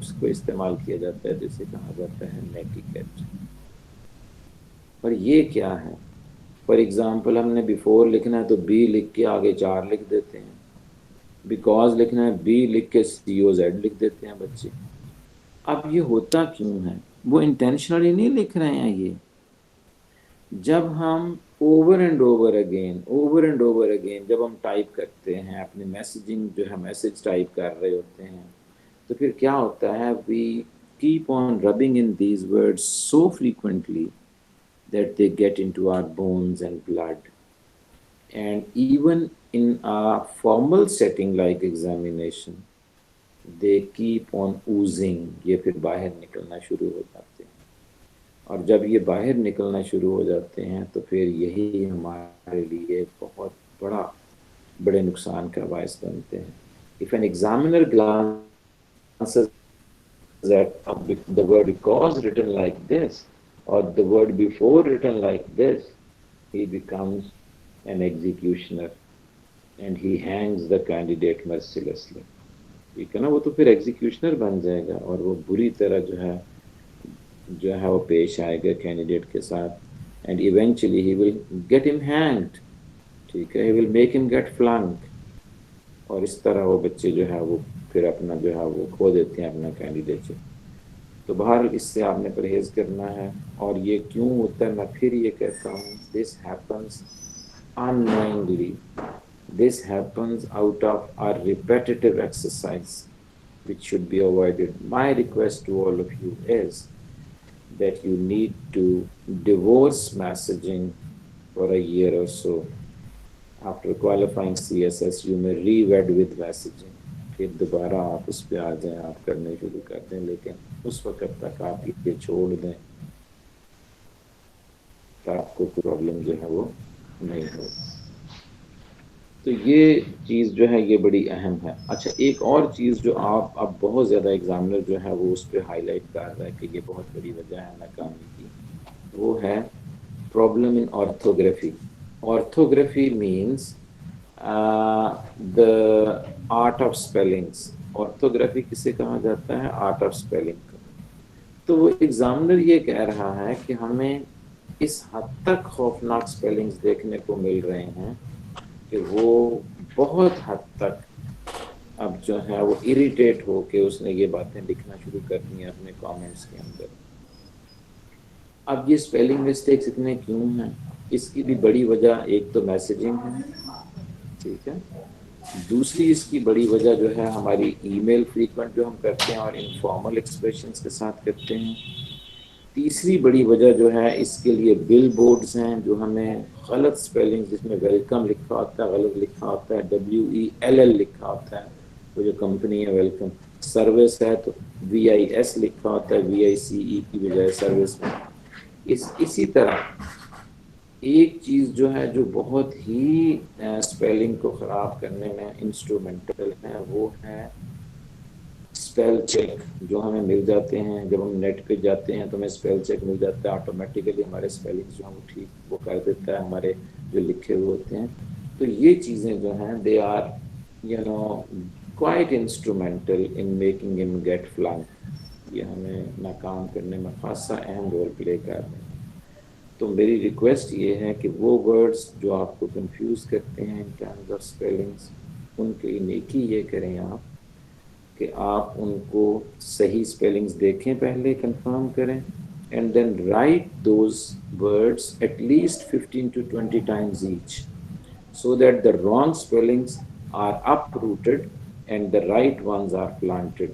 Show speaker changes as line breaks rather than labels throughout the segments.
उसको इस्तेमाल किया जाता है जिसे कहा जाता है नेटिकेट। पर ये क्या है? फॉर एग्जाम्पल हमने बिफोर लिखना है तो बी लिख के आगे 4 लिख देते हैं, बिकॉज लिखना है बी लिख के COZ लिख देते हैं बच्चे। अब ये होता क्यों है? वो इंटेंशनली नहीं लिख रहे हैं ये। जब हम ओवर एंड ओवर अगेन जब हम टाइप करते हैं, अपनी मैसेजिंग जो है मैसेज टाइप कर रहे होते हैं, तो फिर क्या होता है, we keep on rubbing in these words so frequently that they get into our bones and blood. And even in a formal setting like examination, they keep on oozing, ये फिर बाहर निकलना शुरू हो जाते हैं। और जब ये बाहर निकलना शुरू हो जाते हैं तो फिर यही हमारे लिए बहुत बड़े नुकसान का बायस बनते हैं। If an examiner glances at the word because written like this, or the word before written like this, he becomes an executioner and he hangs the candidate mercilessly. ठीक है ना, वो तो फिर एग्जीक्यूशनर बन जाएगा और वो बुरी तरह जो है वो पेश आएगा कैंडिडेट के साथ, and eventually he will get him hanged. ठीक है, he will make him get flunk. और इस तरह वो बच्चे जो है वो फिर अपना जो है वो खो देते हैं अपना कैंडिडेट। तो बहरहाल इससे आपने परहेज करना है। और ये क्यों होता है, मैं फिर ये कहता हूँ, this happens unknowingly. This happens out of our repetitive exercise, which should be avoided. My request to all of you is that you need to divorce messaging for a year or so. After qualifying CSS, you may re-wed with messaging. फिर दोबारा आप उस पर आ जाएं, आप करने शुरू कर दें, लेकिन उस वक्त तक आप ये छोड़ दें तो आपको प्रॉब्लम जो है वो नहीं हो। तो ये चीज़ जो है ये बड़ी अहम है। अच्छा, एक और चीज़ जो आप अब बहुत ज़्यादा एग्जामिनर जो है वो उस पर हाईलाइट कर रहा है कि ये बहुत बड़ी वजह है नाकामी की, वो है problem in orthography. Orthography means the art of spellings. Orthography किसे कहा जाता है? Art of spelling. तो वो एग्जामिनर ये कह रहा है कि हमें इस हद तक खौफनाक स्पेलिंग्स देखने को मिल रहे हैं कि वो बहुत हद तक अब जो है वो इरिटेट होके उसने ये बातें लिखना शुरू कर दी हैं अपने कमेंट्स के अंदर। अब ये स्पेलिंग मिस्टेक्स इतने क्यों हैं? इसकी भी बड़ी वजह एक तो मैसेजिंग है, ठीक है। दूसरी इसकी बड़ी वजह जो है हमारी ईमेल फ्रीक्वेंट जो हम करते हैं और इनफॉर्मल एक्सप्रेशंस के साथ करते हैं। तीसरी बड़ी वजह जो है इसके लिए बिल बोर्ड्स हैं जो हमें गलत स्पेलिंग, जिसमें वेलकम लिखा होता है गलत लिखा होता है, WELL लिखा होता है, वो जो कंपनी है वेलकम। सर्विस है तो VIS लिखा होता है, VICE की बजाय सर्विस में। इसी तरह एक चीज़ जो है जो बहुत ही स्पेलिंग को ख़राब करने में इंस्ट्रूमेंटल है वो है स्पेल चेक, जो हमें मिल जाते हैं जब हम नेट पे जाते हैं तो हमें स्पेल चेक मिल जाता है ऑटोमेटिकली, हमारे स्पेलिंग्स जो हैं वो ठीक वो कर देता है हमारे जो लिखे हुए होते हैं। तो ये चीज़ें जो हैं they are quite instrumental in making him get flunk. ये हमें नाकाम करने में खासा अहम रोल प्ले कर रहे हैं। तो मेरी रिक्वेस्ट ये है कि वो वर्ड्स जो आपको कंफ्यूज करते हैं इन टर्म्स ऑफ स्पेलिंग्स, उनकी नेकी ये करें आप कि आप उनको सही स्पेलिंग्स देखें, पहले कंफर्म करें, and then write those words at least 15 to 20 times each, so that the wrong spellings are uprooted and the right ones are planted.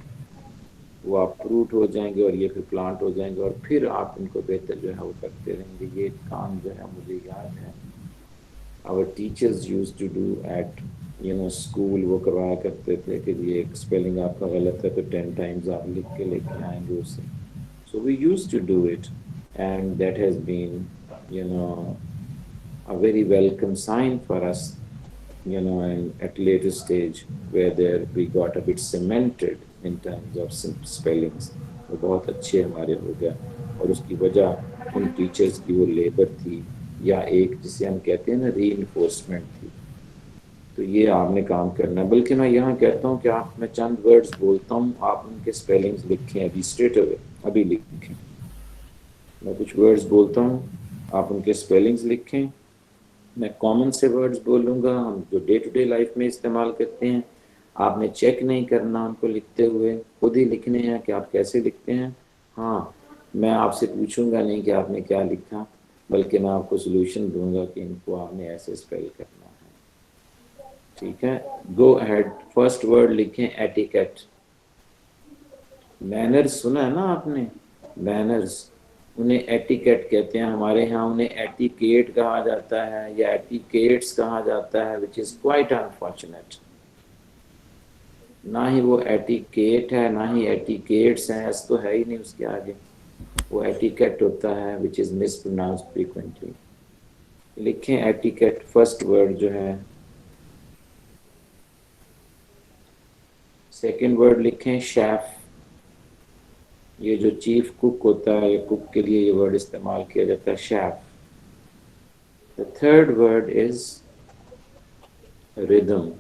वो अप्रूट हो जाएंगे और ये फिर प्लांट हो जाएंगे और फिर आप इनको बेहतर जो है वो करते रहेंगे। ये काम जो है मुझे याद है our teachers use to do at school. वो करवाया करते थे कि ये एक स्पेलिंग आपका गलत है तो 10 times आप लिख के लेके आएंगे उससे। So we use to do it and that has been a very welcome sign for us, and at later stage where there we got a bit cemented in terms of spellings, वो बहुत अच्छे हमारे हो गया। और उसकी वजह उन टीचर्स की वो लेबर थी या एक जिसे हम कहते हैं ना रीइंफोर्समेंट थी। तो ये आपने काम करना है। बल्कि मैं यहाँ कहता हूँ कि मैं चंद वर्ड्स बोलता हूँ, आप उनके स्पेलिंग्स लिखें अभी स्ट्रेट अवे, अभी लिखें। मैं कुछ वर्ड्स बोलता हूँ, आप उनके स्पेलिंग्स लिखें। मैं कॉमन से वर्ड्स बोलूँगा हम जो डे टू डे लाइफ में इस्तेमाल करते हैं। आपने चेक नहीं करना उनको लिखते हुए, खुद ही लिखने हैं कि आप कैसे लिखते हैं। हाँ, मैं आपसे पूछूंगा नहीं कि आपने क्या लिखा, बल्कि मैं आपको सोल्यूशन दूंगा कि इनको आपने ऐसे स्पेल करना है। ठीक है, गो अहेड। फर्स्ट वर्ड लिखें एटिकेट। मैनर्स सुना है ना आपने, मैनर्स, उन्हें एटिकेट कहते हैं। हमारे यहाँ उन्हें एटिकेट कहा जाता है या एटिकेट्स कहा जाता है, विच इज क्वाइट अनफॉर्चुनेट। ना ही वो एटिकेट है ना ही एटिकेट्स हैं, ऐसा तो है ही नहीं उसके आगे। वो एटिकेट होता है, विच इज मिसप्रोनाउंस फ्रीक्वेंटली। लिखें एटिकेट, फर्स्ट वर्ड जो है। सेकंड वर्ड लिखें शेफ। ये जो चीफ कुक होता है, ये कुक के लिए ये वर्ड इस्तेमाल किया जाता है, chef. The third word is rhythm.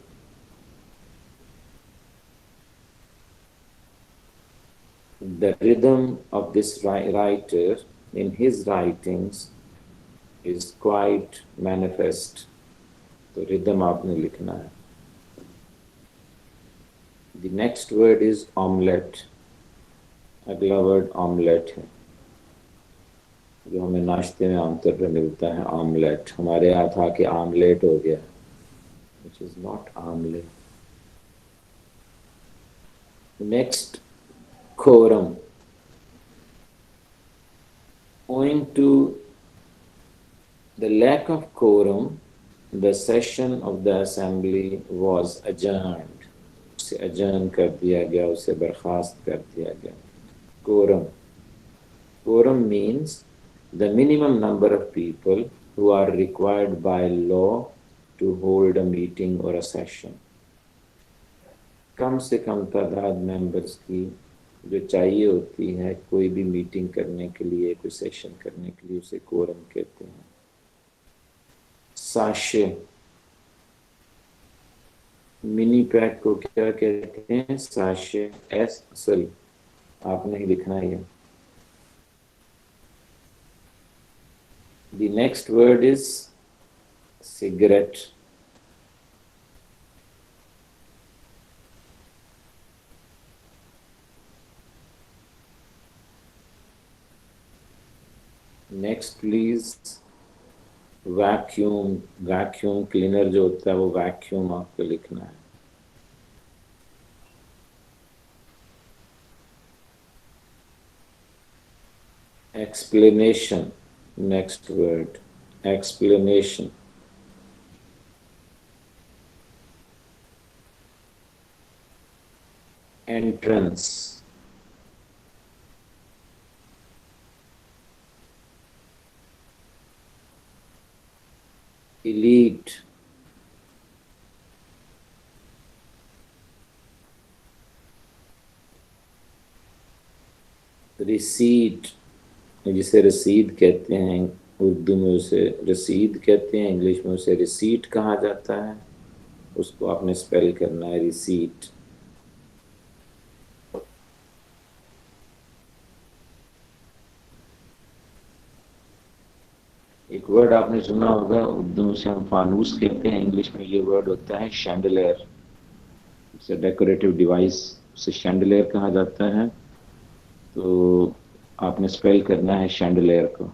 The rhythm of this writer in his writings is quite manifest. तो rhythm आपने लिखना है। The next word is omelette. अगला वर्ड ऑमलेट है, जो हमें नाश्ते में आमतौर पर मिलता है। ऑमलेट हमारे यहाँ था कि आमलेट हो गया, which is not omelette. Next, quorum. Owing to the lack of quorum, the session of the assembly was adjourned. उसे adjourn कर दिया गया, उसे बर्खास्त कर दिया गया। Quorum. Quorum means the minimum number of people who are required by law to hold a meeting or a session. कम से कम तादाद मेंबर्स की जो चाहिए होती है कोई भी मीटिंग करने के लिए, कोई सेशन करने के लिए, उसे कोरम कहते हैं। साशे, मिनी पैक को क्या कहते हैं? साशे। एस सॉरी, आपने ही लिखना है। The next word is cigarette. Next please, vacuum. Vacuum cleaner जो होता है वो वैक्यूम आपको लिखना है। Explanation, next word explanation. Entrance, elite, receipt, जिसे रसीद कहते हैं, उर्दू में उसे रसीद कहते हैं, इंग्लिश में उसे रिसीट कहा जाता है। उसको आपने स्पेल करना है, रिसीट। एक वर्ड आपने सुना होगा, उर्दू में से हम फानूस कहते हैं, इंग्लिश में ये वर्ड होता है chandelier. It's a decorative device, उसे शैंडलियर कहा जाता है। तो आपने स्पेल करना है शैंडलियर को।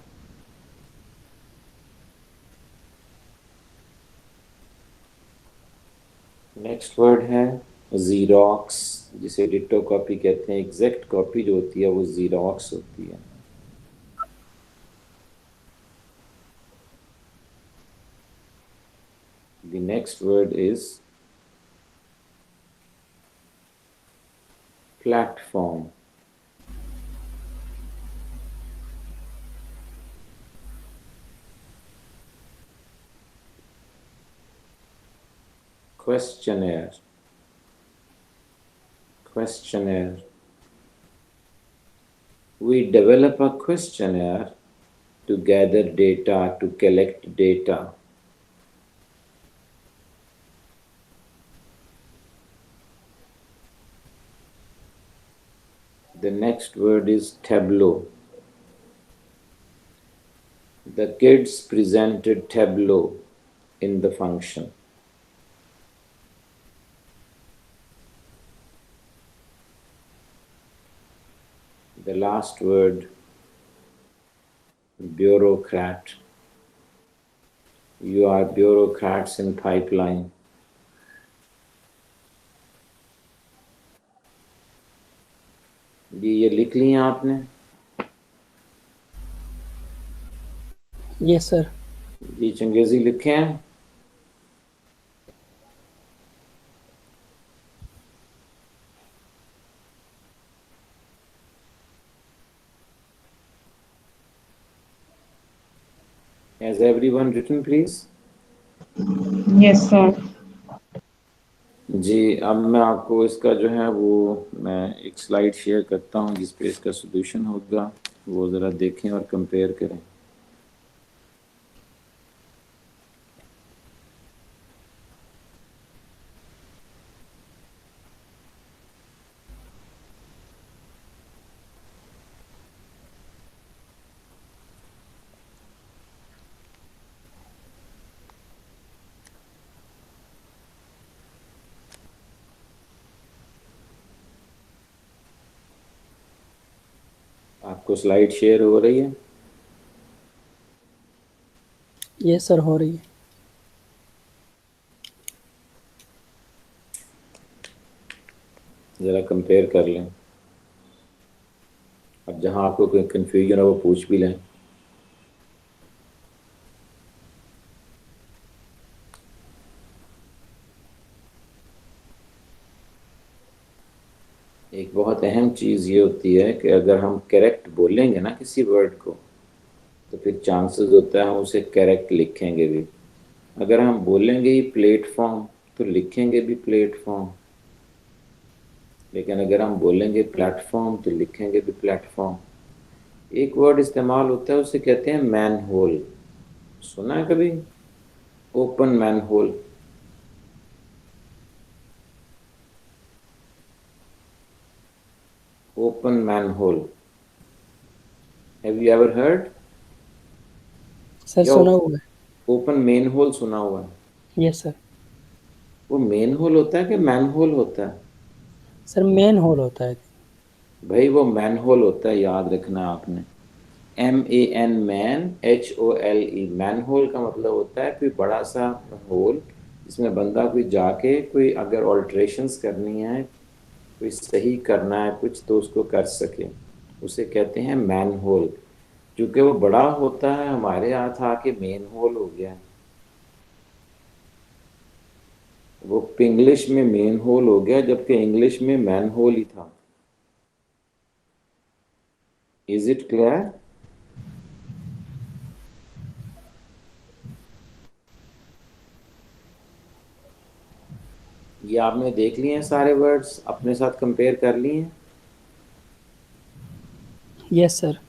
नेक्स्ट वर्ड है जीरोक्स, जिसे डिट्टो कॉपी कहते हैं। एग्जैक्ट कॉपी जो होती है वो जीरोक्स होती है। The next word is platform. Questionnaire, questionnaire. We develop a questionnaire to gather data, to collect data. The next word is tableau. The kids presented tableau in the function. The last word, bureaucrat. You are bureaucrats in pipeline. ये लिख ली हैं आपने?
Yes sir.
जी चंगेजी लिखे हैं? Has everyone written, please?
Yes, sir.
जी अब मैं आपको इसका जो है वो मैं एक स्लाइड शेयर करता हूँ जिस पे इसका सोल्यूशन होगा, वो ज़रा देखें और कंपेयर करें। आपको स्लाइड शेयर हो रही है?
यस सर, हो रही है।
ज़रा कंपेयर कर लें। अब जहाँ आपको कोई कन्फ्यूजन हो वो पूछ भी लें। एक बहुत अहम चीज़ ये होती है कि अगर हम करेक्ट बोलेंगे ना किसी वर्ड को, तो फिर चांसेस होता है हम उसे करेक्ट लिखेंगे भी। अगर हम बोलेंगे ही प्लेटफॉर्म तो लिखेंगे भी प्लेटफॉर्म, लेकिन अगर हम बोलेंगे प्लेटफॉर्म तो लिखेंगे भी प्लेटफॉर्म। एक वर्ड इस्तेमाल होता है उसे कहते हैं मैन होल। सुना है कभी? Open manhole. Open manhole, have you ever heard?
Sir
या
सुना हुआ है।
ओपन मेन होल सुना हुआ है?
Yes sir.
वो मेन होल होता है कि मैन होल होता है?
सर मेन होल होता है।
भाई वो मैन होल होता है, याद रखना आपने। MAN man, HOLE manhole का मतलब होता है कोई बड़ा सा होल जिसमें बंदा कोई जाके कोई अगर ऑल्ट्रेशंस करनी है, कोई सही करना है कुछ तो उसको कर सके, उसे कहते हैं मैन होल। क्योंकि वो बड़ा होता है हमारे हाथ आके मेन होल हो गया। वो पिंग्लिश में मेन होल हो गया जबकि इंग्लिश में मैन होल ही था। Is it clear? ये आपने देख लिए हैं सारे वर्ड्स, अपने साथ कंपेयर कर लिए हैं?
Yes sir.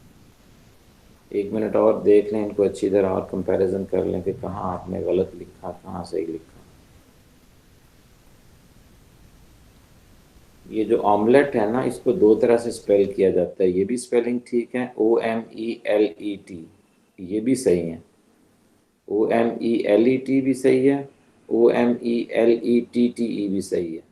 एक मिनट और देख लें इनको अच्छी तरह और कंपैरिजन कर लें कि कहाँ आपने गलत लिखा कहाँ सही लिखा। ये जो ऑमलेट है ना इसको दो तरह से स्पेल किया जाता है, ये भी स्पेलिंग ठीक है, OMELET, ये भी सही है। OMELET भी सही है, OMELETTE भी सही है।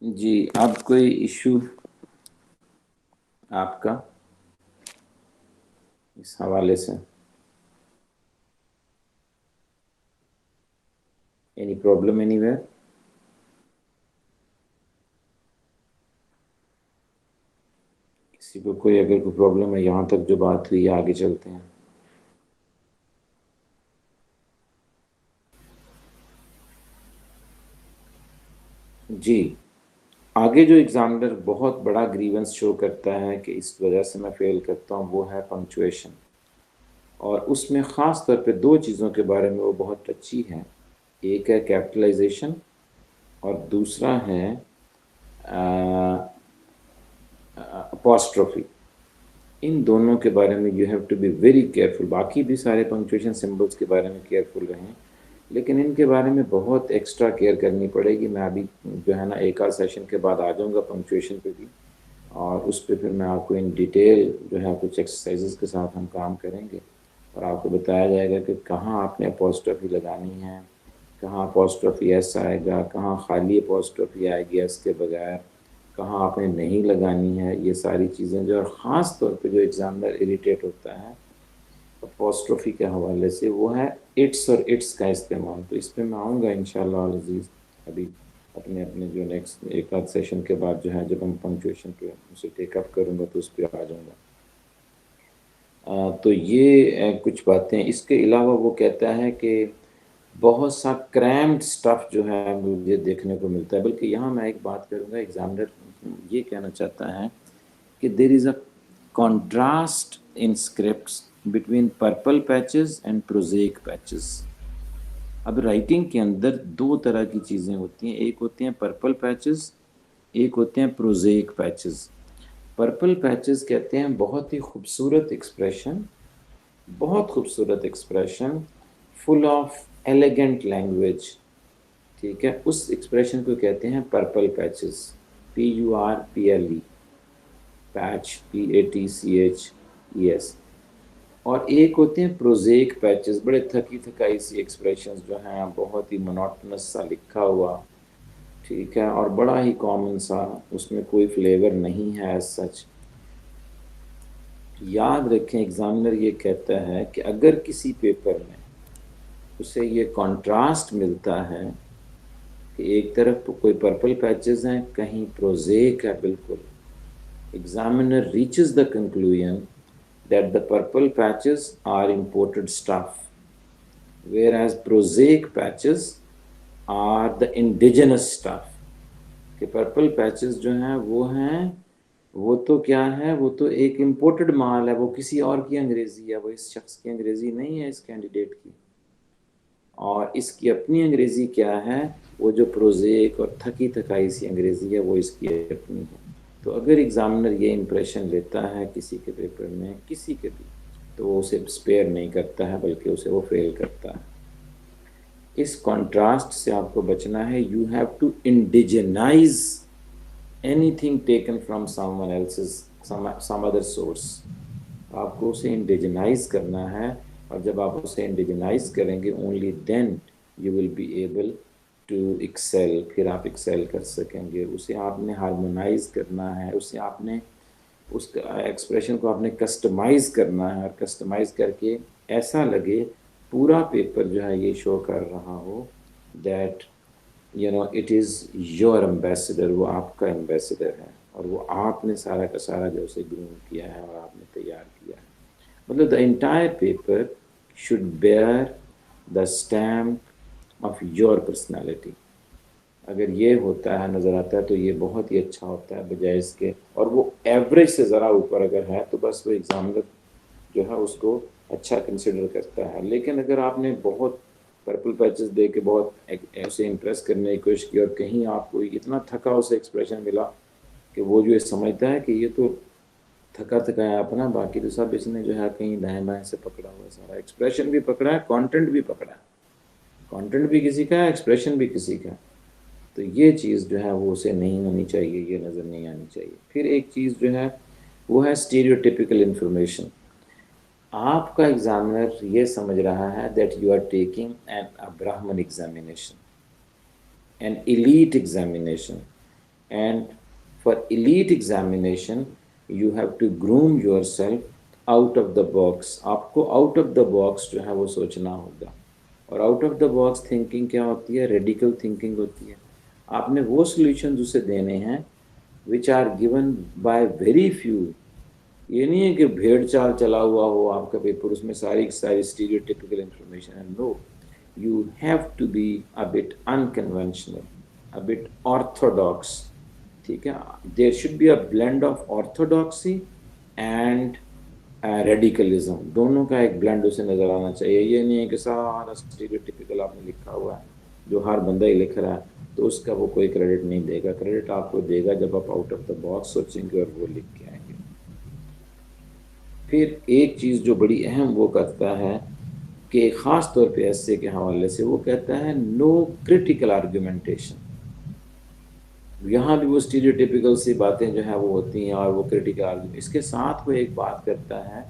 जी अब कोई इशू आपका इस हवाले से? Any problem anywhere? किसी को कोई अगर कोई प्रॉब्लम है, यहाँ तक जो बात हुई है आगे चलते हैं। जी, आगे जो एग्जामिनर बहुत बड़ा ग्रीवेंस शो करता है कि इस वजह से मैं फेल करता हूँ, वो है पंक्चुएशन। और उसमें ख़ास तौर पे दो चीज़ों के बारे में वो बहुत टची है। एक है कैपिटलाइजेशन और दूसरा है अपॉस्ट्रोफी। इन दोनों के बारे में you have to be very careful. बाकी भी सारे पंक्चुएशन सिंबल्स के बारे में केयरफुल रहें, लेकिन इनके बारे में बहुत एक्स्ट्रा केयर करनी पड़ेगी। मैं अभी जो है ना एक आध सेशन के बाद आ जाऊँगा पंक्चुएशन पे भी, और उस पर फिर मैं आपको इन डिटेल जो है कुछ एक्सरसाइजेस के साथ हम काम करेंगे और आपको बताया जाएगा कि कहाँ आपने अपॉस्ट्रोफी लगानी है, कहाँ अपॉस्ट्रोफी एस आएगा, कहाँ खाली अपॉस्ट्रोफी आएगी एस के बगैर, कहाँ आपने नहीं लगानी है। ये सारी चीज़ें जो, और ख़ास तौर पे जो एग्जामिनर इरिटेट होता है अपॉस्ट्रोफी के हवाले से, वो है इट्स और इट्स का इस्तेमाल। तो इस पर मैं आऊँगा इंशाल्लाह अज़ीज़ अभी अपने अपने जो नेक्स्ट एक आध सेशन के बाद जो है, जब हम पंक्चुएशन पे उसे टेकअप करूँगा तो उस पर आ जाऊँगा। तो ये कुछ बातें। इसके अलावा वो कहता है कि बहुत सा क्रैम्ड स्टफ जो है मुझे देखने को मिलता है। बल्कि यहाँ मैं एक बात करूँगा, एग्जामिनर ये कहना चाहता है कि there is a contrast in scripts between purple patches and prosaic patches. अब राइटिंग के अंदर दो तरह की चीज़ें होती हैं, एक होते हैं पर्पल पैचेस, एक होते हैं प्रोजेक पैचेस। पर्पल पैचेस कहते हैं बहुत ही खूबसूरत एक्सप्रेशन, बहुत खूबसूरत expression, full of elegant language, ठीक है, उस एक्सप्रेशन को कहते हैं purple patches, PURPLE, patch, PATCHES। और एक होते हैं प्रोजेक पैचेस, बड़े थकी थकाई सी एक्सप्रेशंस जो हैं, बहुत ही मोनोटनस सा लिखा हुआ, ठीक है, और बड़ा ही कॉमन सा, उसमें कोई फ्लेवर नहीं है एज सच। याद रखें, एग्जामिनर ये कहता है कि अगर किसी पेपर में उसे ये कॉन्ट्रास्ट मिलता है कि एक तरफ कोई पर्पल पैचेस हैं, कहीं प्रोजेक है, बिल्कुल, examiner reaches the conclusion that the purple patches are imported stuff, whereas prosaic patches are the indigenous stuff। कि पर्पल पैचेस जो हैं वो तो क्या है, वो तो एक इम्पोर्टेड माल है, वो किसी और की अंग्रेजी है, वो इस शख्स की अंग्रेजी नहीं है, इस कैंडिडेट की। और इसकी अपनी अंग्रेजी क्या है, वो जो प्रोजेक और थकी थकाई सी अंग्रेजी है, वो इसकी अपनी है। तो अगर एग्जामिनर ये इम्प्रेशन लेता है किसी के पेपर में, किसी के भी, तो वो उसे स्पेयर नहीं करता है, बल्कि उसे वो फेल करता है। इस कॉन्ट्रास्ट से आपको बचना है। You have to indigenise anything taken from someone else's, some other source. आपको उसे इंडिजिनाइज करना है, और जब आप उसे इंडिजिनाइज करेंगे, only then you will be able to excel, फिर आप एक्सेल कर सकेंगे। उसे आपने हार्मोनाइज करना है, उसे आपने उस एक्सप्रेशन को आपने कस्टमाइज करना है, और कस्टमाइज करके ऐसा लगे पूरा पेपर जो है ये शो कर रहा हो that you know it is your ambassador, वो आपका एम्बेसडर है, और वो आपने सारा का सारा जो उसे ग्रूम किया है और आपने तैयार किया है। मतलब the entire paper should bear the stamp of your personality. अगर ये होता है, नज़र आता है, तो ये बहुत ही अच्छा होता है, बजाय इसके, और वो एवरेज से ज़रा ऊपर अगर है तो बस वो एग्जामिनर जो है उसको अच्छा कंसिडर करता है। लेकिन अगर आपने बहुत पर्पल पैचेस दे के बहुत ऐसे इम्प्रेस करने की कोशिश की, और कहीं आपको इतना थका उसे एक्सप्रेशन मिला कि वो जो समझता है कि ये तो थका थकाया अपना, बाकी तो सब इसने जो है कहीं दाएं बाएं से पकड़ा हुआ, सारा एक्सप्रेशन भी पकड़ा है, कंटेंट भी पकड़ा है, कंटेंट भी किसी का है, एक्सप्रेशन भी किसी का। तो ये चीज़ जो है वो उसे नहीं होनी चाहिए, ये नज़र नहीं आनी चाहिए। फिर एक चीज़ जो है वो है स्टीरियोटिपिकल इंफॉर्मेशन। आपका एग्जामिनर ये समझ रहा है that you are taking an a Brahmin examination, an elite examination, and for elite examination you have to groom yourself out of the box। आपको out of the box जो है वो सोचना होगा, और out of the box thinking क्या होती है, रेडिकल थिंकिंग होती है। आपने वो सॉल्यूशंस उसे देने हैं which are given by very few। ये नहीं है कि भेड़ चाल चला हुआ हो आपका पेपर, उसमें सारी स्टीरियोटिपिकल इंफॉर्मेशन है। No, you have to be a bit unconventional. A bit orthodox, ठीक है, there should be a blend of orthodoxy and radicalism, दोनों का एक ब्लेंड उसे नजर आना चाहिए। ये नहीं है कि सारा स्टीरियोटिपिकल आपने लिखा हुआ है, जो हर बंदा ही लिख रहा है, तो उसका वो कोई क्रेडिट नहीं देगा। क्रेडिट आपको देगा जब आप आउट ऑफ द बॉक्स सोचेंगे और वो लिख के आएंगे। फिर एक चीज जो बड़ी अहम वो करता है कि खास तौर पे एस्से के हवाले से, वो कहता है नो क्रिटिकल आर्गुमेंटेशन। यहाँ भी वो स्टीरियोटिपिकल सी बातें जो है वो होती हैं और वो क्रिटिकल आर्गुमेंट, इसके साथ वो एक बात करता है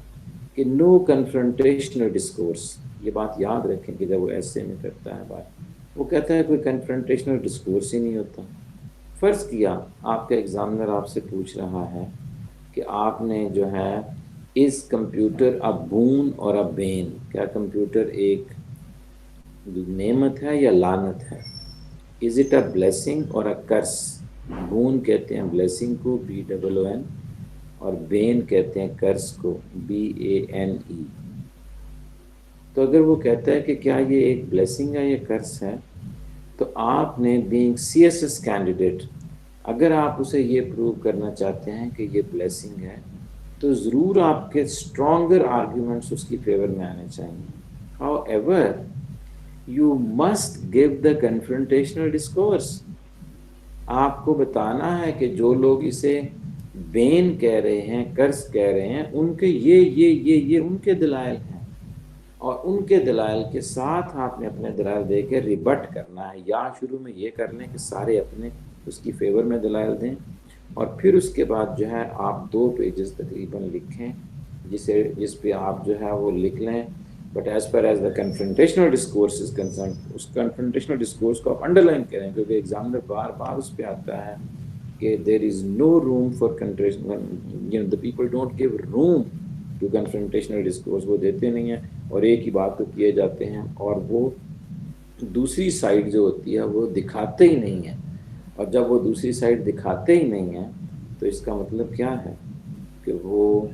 कि नो कन्फ्रंटेशनल डिस्कोर्स। ये बात याद रखें कि जब वो ऐसे में करता है बात, वो कहता है कोई कन्फ्रंटेशनल डिस्कोर्स ही नहीं होता। फर्ज किया आपका एग्जामिनर आपसे पूछ रहा है कि आपने जो है इस कंप्यूटर अ बून और अ बेन, क्या कंप्यूटर एक नेमत है या लानत है? इज इट अ ब्लेसिंग और अ कर्स? बून कहते हैं ब्लेसिंग को, BOON, और बेन कहते हैं कर्स को, BANE। तो अगर वो कहता है कि क्या ये एक ब्लेसिंग है या कर्स है, तो आपने बीइंग CSS कैंडिडेट, अगर आप उसे ये प्रूव करना चाहते हैं कि ये ब्लेसिंग है, तो ज़रूर आपके स्ट्रॉन्गर आर्ग्यूमेंट्स उसकी फेवर में आने चाहिए। However you must give the confrontational discourse. आपको बताना है कि जो लोग इसे बेन कह रहे हैं, कर्स कह रहे हैं, उनके ये उनके दलाइल हैं, और उनके दलाइल के साथ आपने अपने दलाइल दे के रिबट करना है। या शुरू में ये कर लें कि सारे अपने उसकी फेवर में दलाइल दें, और फिर उसके बाद जो है आप 2 पेजेस तकरीबन लिखें, जिस पे आप जो है वो लिख लें। But as far as the confrontational discourse is concern, उस कन्फ्रंटेशनल डिस्कोर्स को आप अंडरलाइन करें, क्योंकि एग्जामिनर बार बार उस पर आता है कि there is no room for confrontation, the people don't give room to confrontational discourse, वो देते नहीं हैं और एक ही बात को किए जाते हैं, और वो दूसरी साइड जो होती है वो दिखाते ही नहीं है। और जब वो दूसरी साइड दिखाते ही नहीं है, तो इसका मतलब क्या है कि वो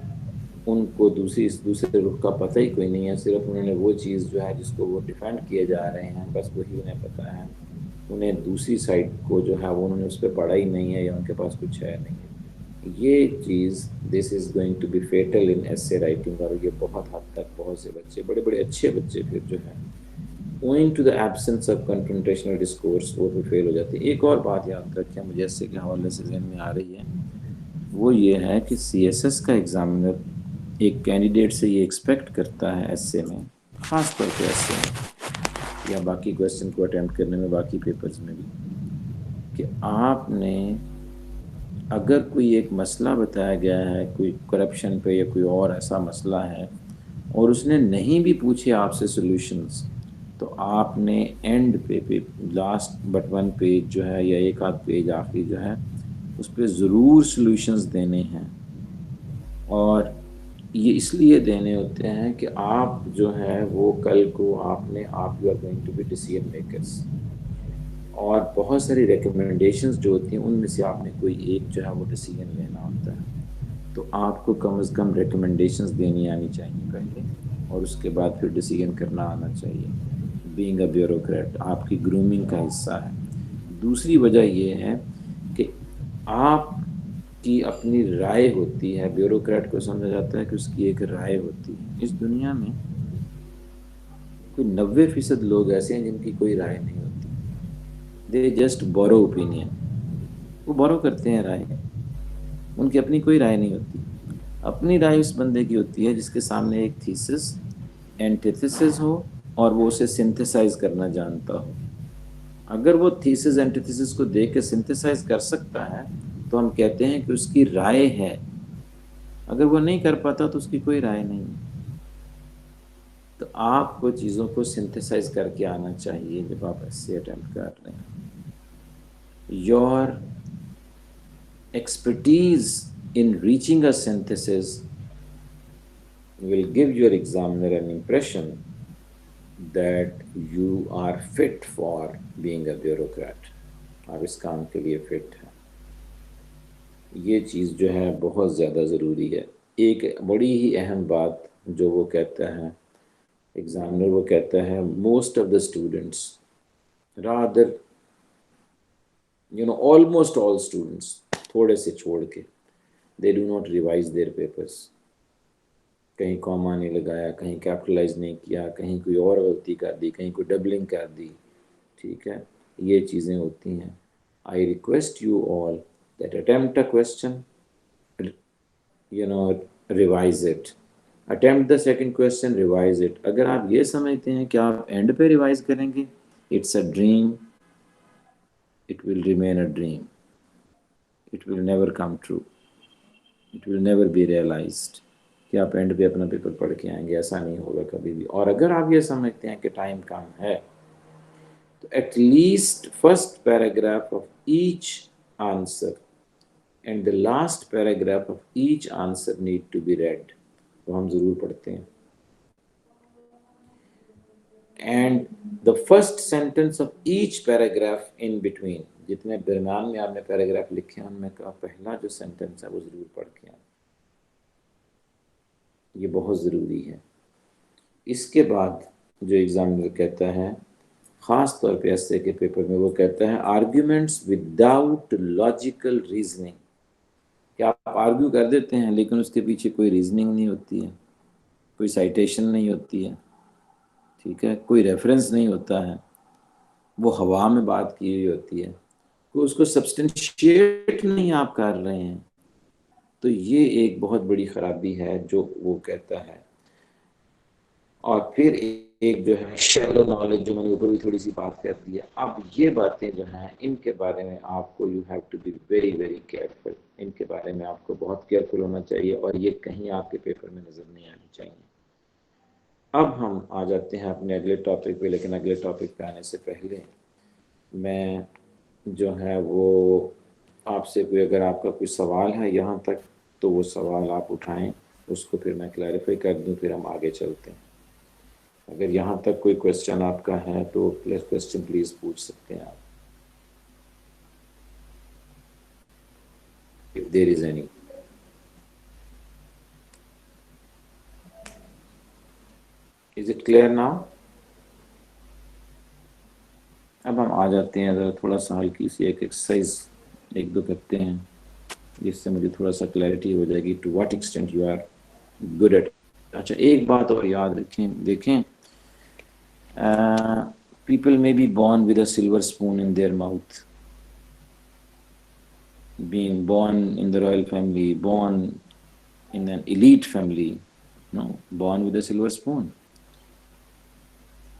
उनको दूसरे रुख का पता ही कोई नहीं है। सिर्फ उन्होंने वो चीज़ जो है जिसको वो डिफेंड किए जा रहे हैं, बस वही उन्हें पता है। उन्हें दूसरी साइड को जो है वो उन्होंने उस पर पढ़ा ही नहीं है, या उनके पास कुछ है नहीं है। ये चीज़, this is going to be fatal in essay writing. और ये बहुत हद तक बहुत से बच्चे, बड़े बड़े अच्छे बच्चे, फिर जो है owing to the absence of confrontational discourse, वो भी फेल हो जाती है। एक और बात याद रखें, मुझे इससे के हवाले से ज़हन में आ रही है, वो ये है कि CSS का एग्जामिनर एक कैंडिडेट से ये एक्सपेक्ट करता है एस्से में, ख़ास तौर पे एस्से में या बाकी क्वेश्चन को अटेम्प्ट करने में, बाकी पेपर्स में भी, कि आपने अगर कोई एक मसला बताया गया है, कोई करप्शन पे या कोई और ऐसा मसला है, और उसने नहीं भी पूछे आपसे सॉल्यूशंस, तो आपने एंड पे लास्ट बट 1 पेज जो है, या एक आध पेज आखिरी जो है, उस पर ज़रूर सॉल्यूशंस देने हैं। और ये इसलिए देने होते हैं कि आप जो है वो कल को आपने, आप you are going to be decision makers, और बहुत सारी रिकमेंडेशंस जो होती हैं उनमें से आपने कोई एक जो है वो डिसीजन लेना होता है। तो आपको कम से कम रिकमेंडेशंस देनी आनी चाहिए पहले, और उसके बाद फिर डिसीजन करना आना चाहिए। बीइंग अ ब्यूरोक्रेट आपकी ग्रूमिंग का हिस्सा है। दूसरी वजह ये है कि आपकी अपनी राय होती है। ब्यूरोक्रेट को समझा जाता है कि उसकी एक राय होती है। इस दुनिया में कोई 90% लोग ऐसे हैं जिनकी कोई राय नहीं होती। दे जस्ट बोरो ओपिनियन, वो बोरो करते हैं राय, उनकी अपनी कोई राय नहीं होती। अपनी राय उस बंदे की होती है जिसके सामने एक थीसिस, एंटीथेसिस हो, और वो उसे सिंथेसाइज करना जानता हो। अगर वो थीसिस एंटीथेसिस को देख के सिंथेसाइज कर सकता है, तो हम कहते हैं कि उसकी राय है। अगर वो नहीं कर पाता तो उसकी कोई राय नहीं है। तो आपको चीज़ों को सिंथेसाइज करके आना चाहिए जब आप ऐसे अटेम्प्ट कर रहे हैं। Your expertise in reaching a synthesis will give your examiner an impression that you are fit for being a bureaucrat. आप इस काम के लिए फिट हैं। ये चीज़ जो है बहुत ज़्यादा ज़रूरी है। एक बड़ी ही अहम बात जो वो कहता है एग्जामिनर, वो कहता है most of the students rather almost all students, थोड़े से छोड़ के, they do not revise their papers. कहीं कॉमा नहीं लगाया, कहीं कैपिटलाइज नहीं किया, कहीं कोई और गलती कर दी, कहीं कोई डबलिंग कर दी। ठीक है, ये चीज़ें होती हैं। आई request you all that attempt a question, revise it. Attempt the second question, revise it. अगर आप ये समझते हैं कि आप एंड पे रिवाइज करेंगे, it's a dream, it will remain a dream. It will never come true. It will never be realized कि आप एंड पे अपना पेपर पढ़ के आएंगे, ऐसा नहीं होगा कभी भी। और अगर आप ये समझते हैं कि टाइम कम है, तो at least first paragraph of each answer and the last paragraph of each answer need to be read. तो हम ज़रूर पढ़ते हैं। And the first sentence of each paragraph in between, जितने दरम्यान में आपने पैराग्राफ लिखे हैं उनमें का पहला जो सेंटेंस है वो ज़रूर पढ़ के आए। ये बहुत ज़रूरी है। इसके बाद जो एग्जामिनर कहता है, ख़ास तौर पे एसए के पेपर में, वो कहता है आर्ग्यूमेंट्स विदाउट लॉजिकल रीजनिंग। क्या आप आर्ग्यू कर देते हैं लेकिन उसके पीछे कोई रीजनिंग नहीं होती है, कोई साइटेशन नहीं होती है, ठीक है, कोई रेफरेंस नहीं होता है, वो हवा में बात की हुई होती है, कोई उसको सब्सटेंशिएट नहीं आप कर रहे हैं, तो ये एक बहुत बड़ी खराबी है जो वो कहता है। और फिर एक जो है शैलो नॉलेज, जो मैंने ऊपर भी थोड़ी सी बात कर दी है। अब ये बातें जो हैं इनके बारे में आपको you have to be very very careful. इनके बारे में आपको बहुत केयरफुल होना चाहिए और ये कहीं आपके पेपर में नज़र नहीं आनी चाहिए। अब हम आ जाते हैं अपने अगले टॉपिक पे, लेकिन अगले टॉपिक पे आने से पहले मैं जो है वो आपसे कोई, अगर आपका कोई सवाल है यहाँ तक, तो वो सवाल आप उठाएं, उसको फिर मैं क्लैरिफाई कर दूं, फिर हम आगे चलते हैं। अगर यहाँ तक कोई क्वेश्चन आपका है तो क्वेश्चन प्लीज पूछ सकते हैं आप, if there is any. Is it clear now? अब हम आ जाते हैं, ज़रा थोड़ा सा हल्की सी एक एक्सरसाइज एक दो करते हैं, जिससे मुझे थोड़ा सा क्लैरिटी हो जाएगी to what extent you are good at. अच्छा, एक बात और याद रखें, देखें, people may be born with a silver spoon in their mouth, being born in the royal family, born in an elite family, no, born with a silver spoon.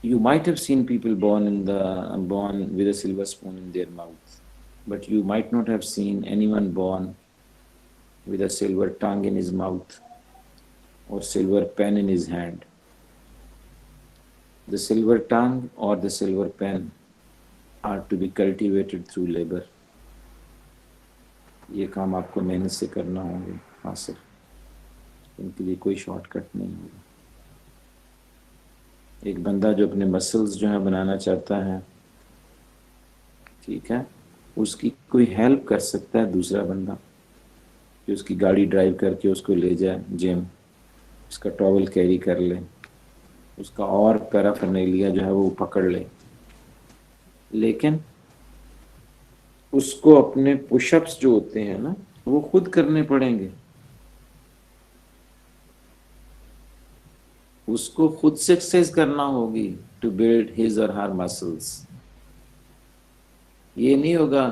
You might have seen people born with a silver spoon in their mouth, but you might not have seen anyone born with a silver tongue in his mouth or silver pen in his hand. The silver tongue or the silver pen are to be cultivated through labor. ये काम आपको मेहनत से करना होगा हासिल, इनके लिए कोई शॉर्टकट नहीं होगा। एक बंदा जो अपने मसल्स जो है बनाना चाहता है, ठीक है, उसकी कोई हेल्प कर सकता है दूसरा बंदा, कि उसकी गाड़ी ड्राइव करके उसको ले जाए जिम, उसका टॉवल कैरी कर ले, उसका और पैराफर्नेलिया जो है वो पकड़ ले, लेकिन उसको अपने पुशअप्स जो होते हैं ना वो खुद करने पड़ेंगे, उसको खुद से एक्सरसाइज करना होगी टू बिल्ड हिज और हर मसल्स। ये नहीं होगा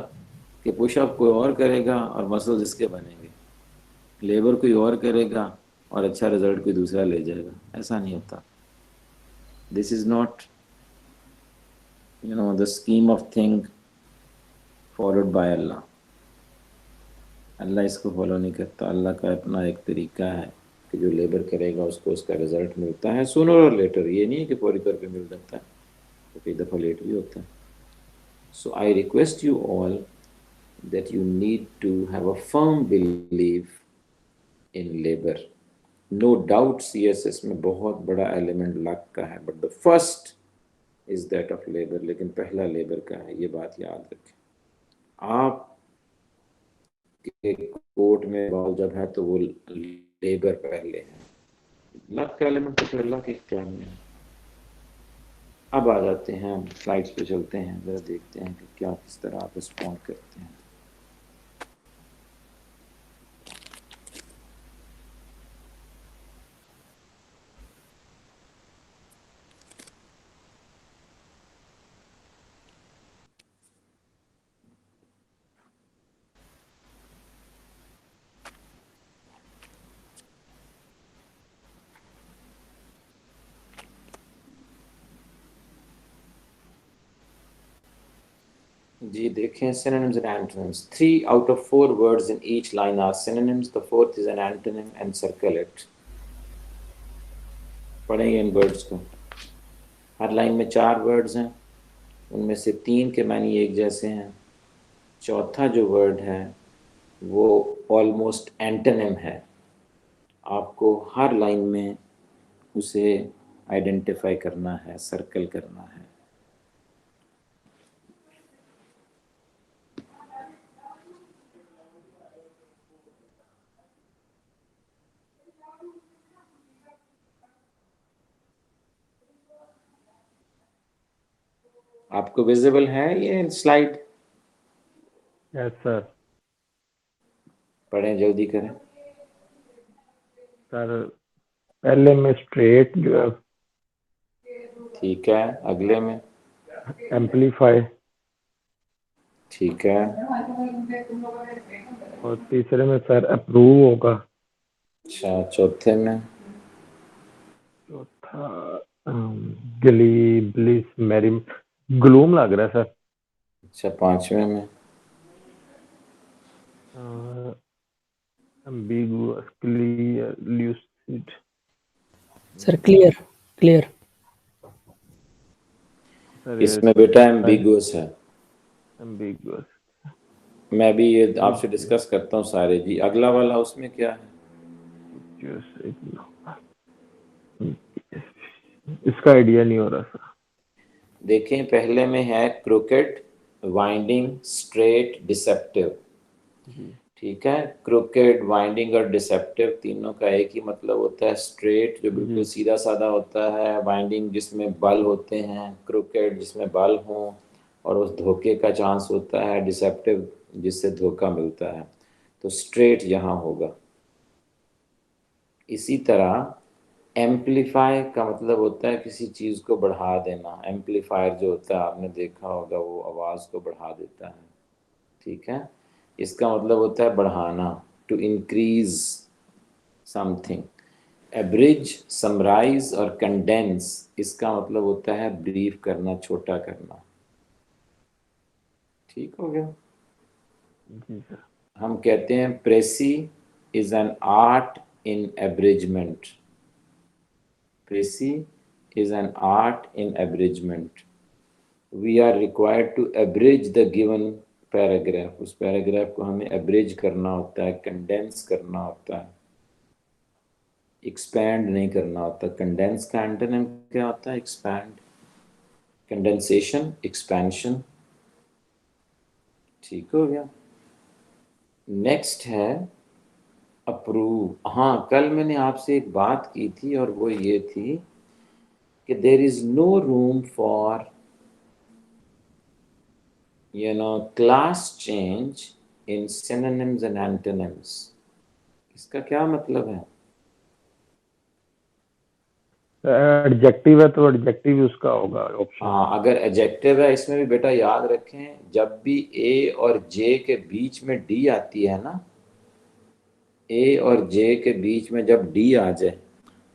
कि पुशअप कोई और करेगा और मसल्स इसके बनेंगे, लेबर कोई और करेगा और अच्छा रिजल्ट कोई दूसरा ले जाएगा, ऐसा नहीं होता। This is not the scheme of thing followed by Allah. Allah इसको फॉलो नहीं करता। अल्लाह का अपना एक तरीका है कि जो लेबर करेगा उसको उसका रिजल्ट मिलता है सूनर और लेटर। ये नहीं है कि फौरी तौर पे मिल जाता है, तो कई दफ़ा लेट भी होता है। So I request you all that you need to have a firm belief in labor. No doubt CSS में बहुत बड़ा एलिमेंट लक का है, but the first is that of labour, लेकिन पहला लेबर का है, ये बात याद रखें। आप के कोर्ट में बॉल जब है तो वो लेबर पहले है, लक का एलिमेंट तो फिर अल्लाह के इख्तियार में है। अब आ जाते हैं, हम स्लाइड्स पे चलते हैं, ज़रा देखते हैं कि क्या किस तरह आप रिस्पॉन्ड करते हैं। जी देखें, synonyms and antonyms. 3 out of 4 words in each line are synonyms. The fourth is an antonym and circle it. पढ़ेंगे इन वर्ड्स को। हर लाइन में 4 वर्ड्स हैं, उनमें से 3 के मानी एक जैसे हैं। चौथा जो वर्ड है वो ऑलमोस्ट एंटोनिम है। आपको हर लाइन में उसे आइडेंटिफाई करना है, सर्कल करना है। आपको विजिबल है ये स्लाइड?
Yes sir.
पढ़ें, जल्दी करें।
सर पहले में स्ट्रेट जो है,
ठीक है। अगले में
एम्पलीफाई,
ठीक है।
और तीसरे में सर अप्रूव होगा।
अच्छा, चौथे में
चौथा गली ब्लिस मैरी ग्लूम लग रहा है सर।
अच्छा, पांचवें में
ambiguous, clear, lucid.
Sir clear clear.
Sir
इसमें बेटा एम्बिगुअस है।
एम्बिगुअस।
मैं भी ये आपसे डिस्कस करता हूँ सारे जी। अगला वाला उसमें क्या है?
इसका आइडिया नहीं हो रहा सर।
देखें, पहले में है क्रोकेट, वाइंडिंग, स्ट्रेट, डिसेप्टिव। ठीक है। क्रोकेट, वाइंडिंग और डिसेप्टिव तीनों का एक ही मतलब होता है। स्ट्रेट जो बिल्कुल सीधा साधा होता है, वाइंडिंग जिसमें बल होते हैं, क्रोकेट जिसमें बल हों और उस धोखे का चांस होता है, डिसेप्टिव जिससे धोखा मिलता है। तो स्ट्रेट यहाँ होगा। इसी तरह एम्पलीफाई का मतलब होता है किसी चीज़ को बढ़ा देना। एम्पलीफायर जो होता है आपने देखा होगा, वो आवाज़ को बढ़ा देता है। ठीक है। इसका मतलब होता है बढ़ाना, टू इंक्रीज समथिंग। एब्रिज, समराइज और कंडेंस, इसका मतलब होता है ब्रीफ करना, छोटा करना। ठीक हो गया।
जी सर।
हम कहते हैं precis is an art in abridgement. Precis is an art in abridgment. We are required to abridge the given paragraph. उस पैराग्राफ को हमें abridge करना होता है, condense करना होता है, expand नहीं करना होता। condense का एंटोनिम क्या होता है? expand, condensation, expansion। ठीक हो गया। नेक्स्ट है अप्रूव। हाँ, कल मैंने आपसे एक बात की थी और वो ये थी कि there is no room for class change in synonyms and antonyms। इसका क्या मतलब है?
एडजेक्टिव है तो एडजेक्टिव उसका होगा ऑप्शन।
हाँ, अगर एडजेक्टिव है, इसमें भी बेटा याद रखें, जब भी ए और जे के बीच में डी आती है ना, ए और जे के बीच में जब डी आ जाए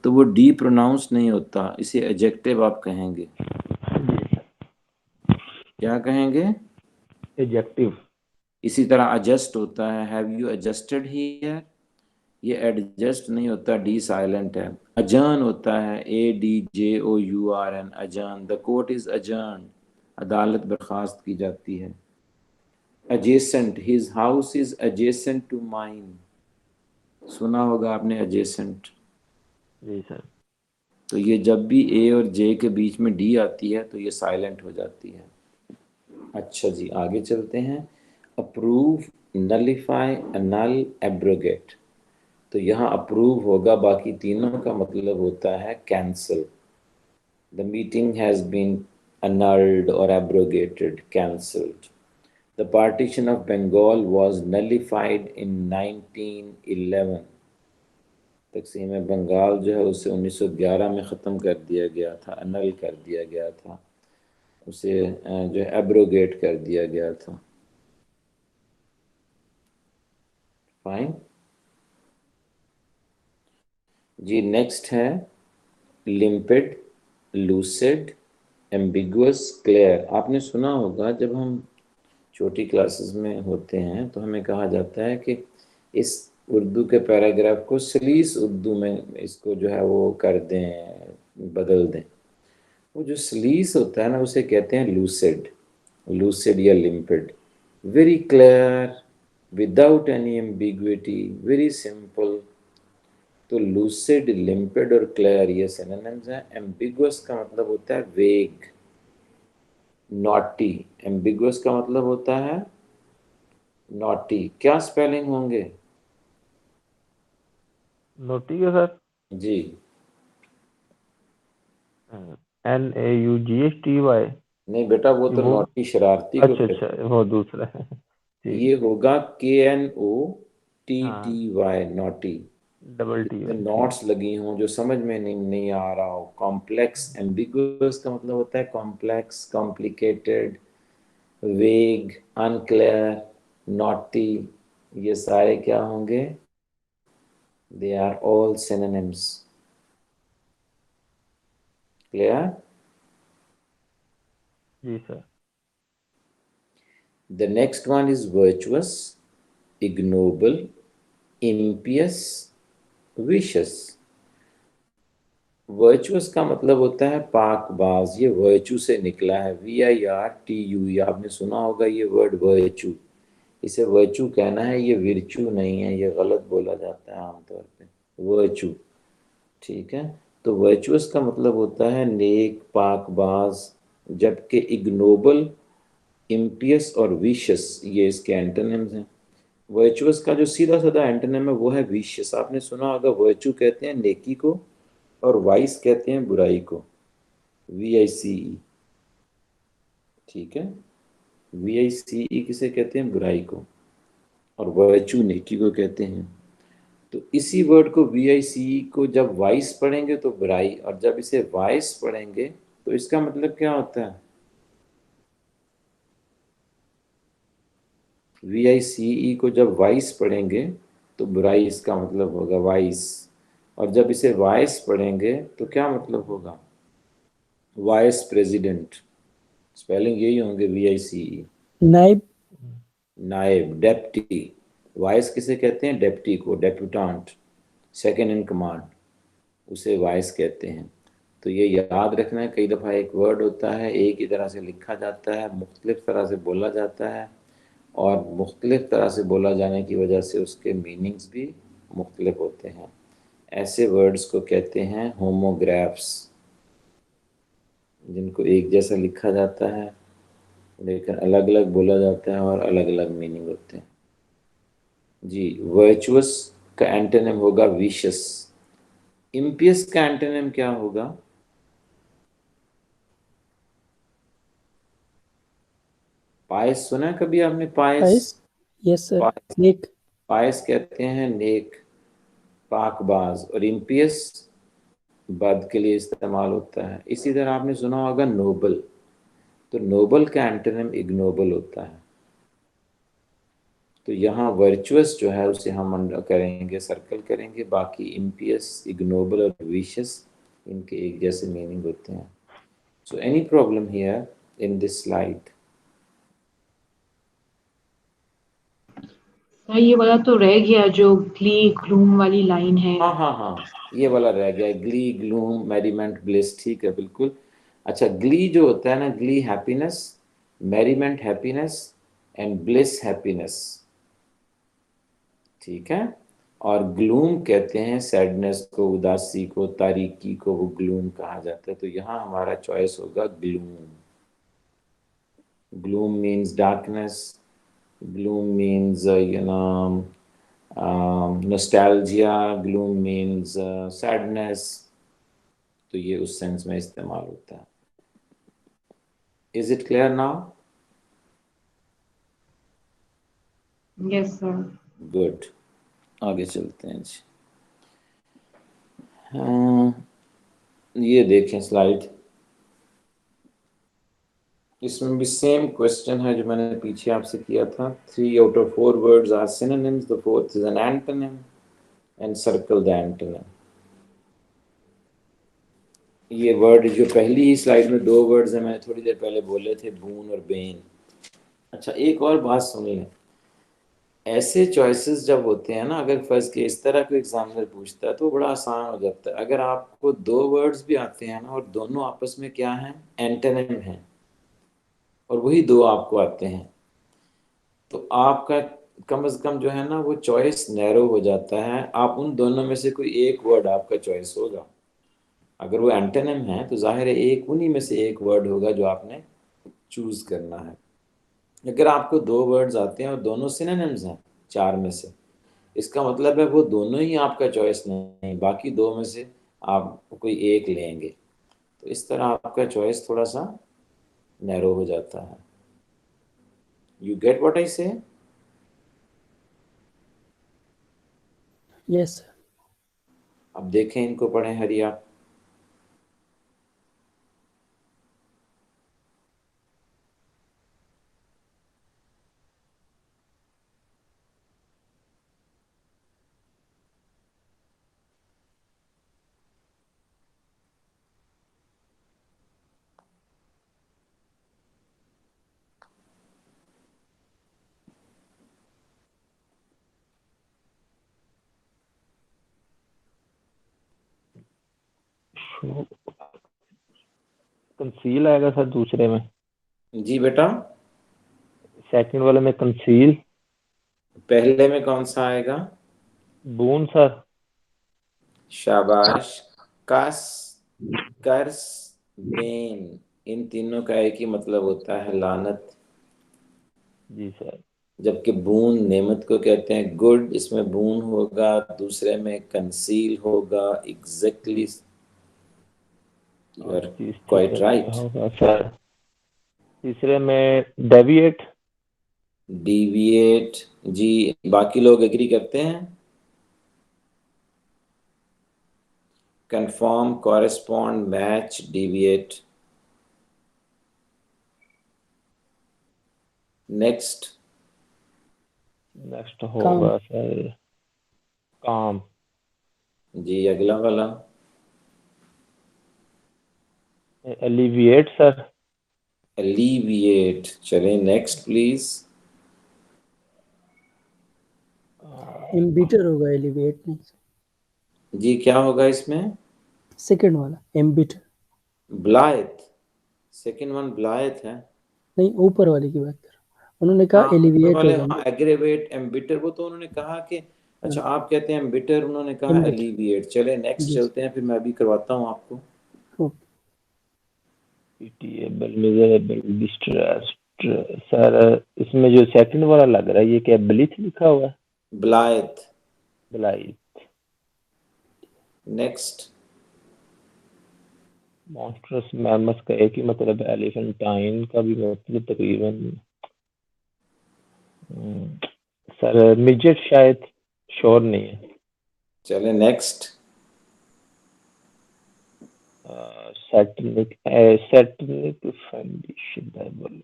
तो वो डी प्रोनाउंस नहीं होता, इसे एडजेक्टिव आप कहेंगे। क्या कहेंगे?
एडजेक्टिव।
इसी तरह एडजस्ट होता है, हैव यू एडजस्टेड हियर, ये एडजस्ट नहीं होता, डी साइलेंट है। अजर्न होता है, ADJOURN, adjourn. The court is adjourn, अदालत बर्खास्त की जाती है। Adjacent, his house is adjacent to mine, सुना होगा आपने एजेसेंट।
जी सर।
तो ये जब भी ए और जे के बीच में डी आती है तो ये साइलेंट हो जाती है। अच्छा जी, आगे चलते हैं। Approve, nullify, annul, abrogate. तो यहाँ अप्रूव होगा, बाकी तीनों का मतलब होता है cancel. The meeting has been annulled or abrogated, cancelled. The partition of Bengal was nullified in 1911. तकसीम बंगाल जो है उसे 1911 में ख़त्म कर दिया गया था, अनल कर दिया गया था, उसे जो है एब्रोगेट कर दिया गया था। फाइन जी। नेक्स्ट है लिम्पिड, लूसिड, एम्बिगुअस, क्लियर। आपने सुना होगा जब हम छोटी क्लासेस में होते हैं तो हमें कहा जाता है कि इस उर्दू के पैराग्राफ को सलीस उर्दू में इसको जो है वो कर दें, बदल दें। वो जो सलीस होता है ना उसे कहते हैं लूसिड, लूसिड या लिम्पिड। Very clear, without any ambiguity, very simple. तो लूसिड, लिम्पिड और क्लियर ये सिनोनिम्स हैं। एम्बिगुअस का मतलब होता है वेग, नॉटी। एम्बिगुअस का मतलब होता है नॉटी। क्या स्पेलिंग होंगे?
नोटी है सर?
जी,
NAUGHTY?
नहीं बेटा, वो तो
वो
नॉटी शरारती को
अच्छा
कहते
अच्छा, वो दूसरा है।
हैं।
ठीक
ये
है।
होगा
हाँ,
KNOTTY, नॉटी।
डबल टी
जिसमें
वाई, ठीक।
नॉट्स लगी हों, जो समझ में नहीं आ रहा हो। कॉम्प्लेक्स, एम्बिगुअस का मतलब होता है complex, complicated, vague, unclear, naughty. ये सारे क्या होंगे? They are all synonyms. Clear?
जी sir.
The next one is virtuous, ignoble, impious, vicious। Virtuous का मतलब होता है पाकबाज। ये वर्चू से निकला है, VIRTU। आपने सुना होगा ये वर्ड वर्चू। इसे वर्चू कहना है, ये विर्चू नहीं है, ये गलत बोला जाता है आमतौर पे, वर्चू। ठीक है। तो वर्चुअस का मतलब होता है नेक, पाकबाज। जबकि इग्नोबल, इम्पियस और विशियस ये इसके एंटोनिम्स हैं। वर्चुअस का जो सीधा साधा एंटोनिम है वो है विशियस। आपने सुना होगा वर्चू कहते हैं नेकी को और वाइस कहते हैं बुराई को, VICE। ठीक है। VICE किसे कहते हैं? बुराई को। और वर्चू नेकी को कहते हैं। तो इसी वर्ड को VICE को जब वाइस पढ़ेंगे तो बुराई, और जब इसे वाइस पढ़ेंगे तो इसका मतलब क्या होता है? VICE को जब वाइस पढ़ेंगे तो बुराई इसका मतलब होगा वाइस। और जब इसे वाइस पढ़ेंगे तो क्या मतलब होगा? Vice president. स्पेलिंग यही होंगे, VICE।
नाइब।
नायब, डेप्टी। वाइस किसे कहते हैं? डेप्टी को, डेप्यूटांट, सेकंड इन कमांड, उसे वाइस कहते हैं। तो ये याद रखना है। कई दफ़ा एक वर्ड होता है, एक ही तरह से लिखा जाता है, मुख्तलिफ तरह से बोला जाता है, और मुख्तलिफ तरह से बोला जाने की वजह से उसके मीनिंग्स भी मुख्तलिफ होते हैं। ऐसे वर्ड्स को कहते हैं होमोग्राफ्स, जिनको एक जैसा लिखा जाता है लेकिन अलग अलग बोला जाता है और अलग अलग मीनिंग होते हैं। जी, वर्चुअस का एंटोनिम होगा विशियस। इम्पियस का एंटोनिम क्या होगा? पायस सुना है कभी आपने? Pious.
Pious. Yes sir.
Pious,
नेक।
पायस कहते हैं नेक, पाकबाज। और इम्पियस बद के लिए इस्तेमाल होता है। इसी तरह आपने सुना होगा नोबल। तो नोबल का एंटोनिम इग्नोबल होता है। तो यहाँ वर्चुअस जो है उसे हम अंडर करेंगे, सर्कल करेंगे। बाकी इम्पियस, इग्नोबल और विशियस इनके एक जैसे मीनिंग होते हैं। So any problem here in this slide?
Sir ये वाला तो रह गया जो ग्ली ग्लूम वाली लाइन है।
हाँ हाँ हाँ, ये वाला रह गया, ग्ली, ग्लूम, मेरीमेंट, ब्लिस। ठीक है, बिल्कुल। अच्छा, ग्ली जो होता है ना, glee happiness, merriment happiness, and bliss happiness. ठीक है। और ग्लूम कहते हैं सैडनेस को, उदासी को, तारीकी को, वो ग्लूम कहा जाता है। तो यहाँ हमारा चॉइस होगा gloom. Gloom means darkness, gloom means nostalgia, gloom means sadness, तो ये उस सेंस में इस्तेमाल होता है। Is it clear now?
Yes, sir.
Good, आगे चलते हैं जी। हाँ, ये देखें स्लाइड, इसमें भी सेम क्वेश्चन है जो मैंने पीछे आपसे किया था। 3 out of 4 words are synonyms, the fourth is an antonym, and circle the antonym। ये वर्ड जो पहली ही स्लाइड में 2 वर्ड्स हैं, मैंने थोड़ी देर पहले बोले थे, बून और बेन। अच्छा, एक और बात सुन लें, ऐसे चॉइसेस जब होते हैं ना, अगर फर्स्ट के इस तरह कोई एग्जामिनर पूछता है तो बड़ा आसान हो जाता है। अगर आपको 2 वर्ड्स भी आते हैं ना और दोनों आपस में क्या हैं, एंटोनिम हैं, और वही 2 आपको आते हैं, तो आपका कम से कम जो है ना वो चॉइस नैरो हो जाता है। आप उन दोनों में से कोई एक वर्ड आपका चॉइस होगा। अगर वो एंटोनिम है तो जाहिर है एक उन्हीं में से एक वर्ड होगा जो आपने चूज करना है। अगर आपको 2 वर्ड्स आते हैं और दोनों सिनोनिम्स हैं 4 में से, इसका मतलब है वो दोनों ही आपका चॉइस नहीं, बाकी 2 में से आप कोई एक लेंगे, तो इस तरह आपका चॉइस थोड़ा सा नैरो हो जाता है। यू गेट व्हाट आई से?
Yes, sir.
अब देखें, इनको पढ़ें हरिया।
कंसील आएगा सर दूसरे में,
जी बेटा,
सेकंड वाले में कंसील,
पहले में कौन सा आएगा?
बून सर।
शाबाश। कस, कर्स, बेन, इन तीनों का एक ही मतलब होता है, लानत।
जी सर।
जबकि बून नेमत को कहते हैं, गुड, इसमें बून होगा, दूसरे में कंसील होगा। एग्जैक्टली, यू
और
आर
तीसरे
क्वाइट
में
राइट।
होगा सर, तीसरे में डेविएट।
डिविएट, जी, बाकी लोग एग्री करते हैं। Confirm, correspond, match, deviate. Next.
Next
Calm.
होगा सर काम।
जी, अगला वाला।
Alleviate sir.
एलिविएट। चलें नेक्स्ट प्लीज।
Embiter होगा, elevate नहीं।
जी, क्या होगा इसमें?
सेकंड वाला embiter।
Blithe, second one blithe है।
नहीं, ऊपर वाले की बात कर रहा हूँ। उन्होंने कहा
हाँ, ऊपर
एलिविएट
वाले,
होगा।
हाँ, एग्रेवेट, एम्बिटर, वो तो उन्होंने कहा कि, अच्छा आप कहते हैं एम्बिटर, उन्होंने कहा
एम्बिटर।
एलिविएट। चले नेक्स्ट
जी
चलते हैं, फिर मैं भी करवाता हूँ आपको।
Okay.
Pitiable, miserable, distressed sir. इसमें जो सेकंड वाला लग रहा है ये क्या ब्लिथ लिखा हुआ है?
Blithe.
Blithe.
Next.
Monstrous mammoth का एक ही मतलब है, एलिफेंटाइन का भी मतलब तकरीबन सर मिजेट शायद, श्योर नहीं है।
चले नेक्स्ट।
सैटनिक, सैटनिक फंडिशन बोल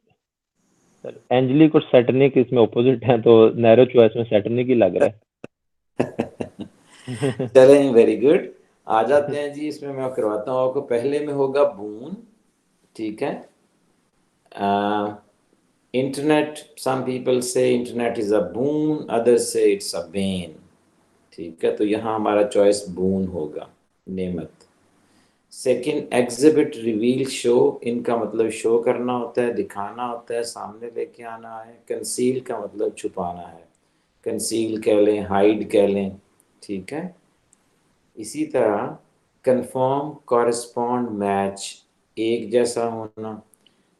सर। एंजेलिक और सैटनिक इसमें ऑपोजिट हैं, तो नैरो चॉइस में सैटनिक ही लग रहा है।
चलें, वेरी गुड। आ जाते हैं जी, इसमें मैं करवाता हूँ आपको। पहले में होगा बून, ठीक है। इंटरनेट, सम पीपल से internet is a boon, others से इट्स अ बेन, ठीक है। तो यहाँ हमारा चॉइस बून होगा, नेमत। सेकंड, एग्जिबिट, रिवील, शो, इनका मतलब शो करना होता है, दिखाना होता है, सामने लेके आना है। कंसील का मतलब छुपाना है, कंसील कह लें, हाइड कह लें, ठीक है। इसी तरह कंफर्म, कॉरेस्पॉन्ड, मैच, एक जैसा होना।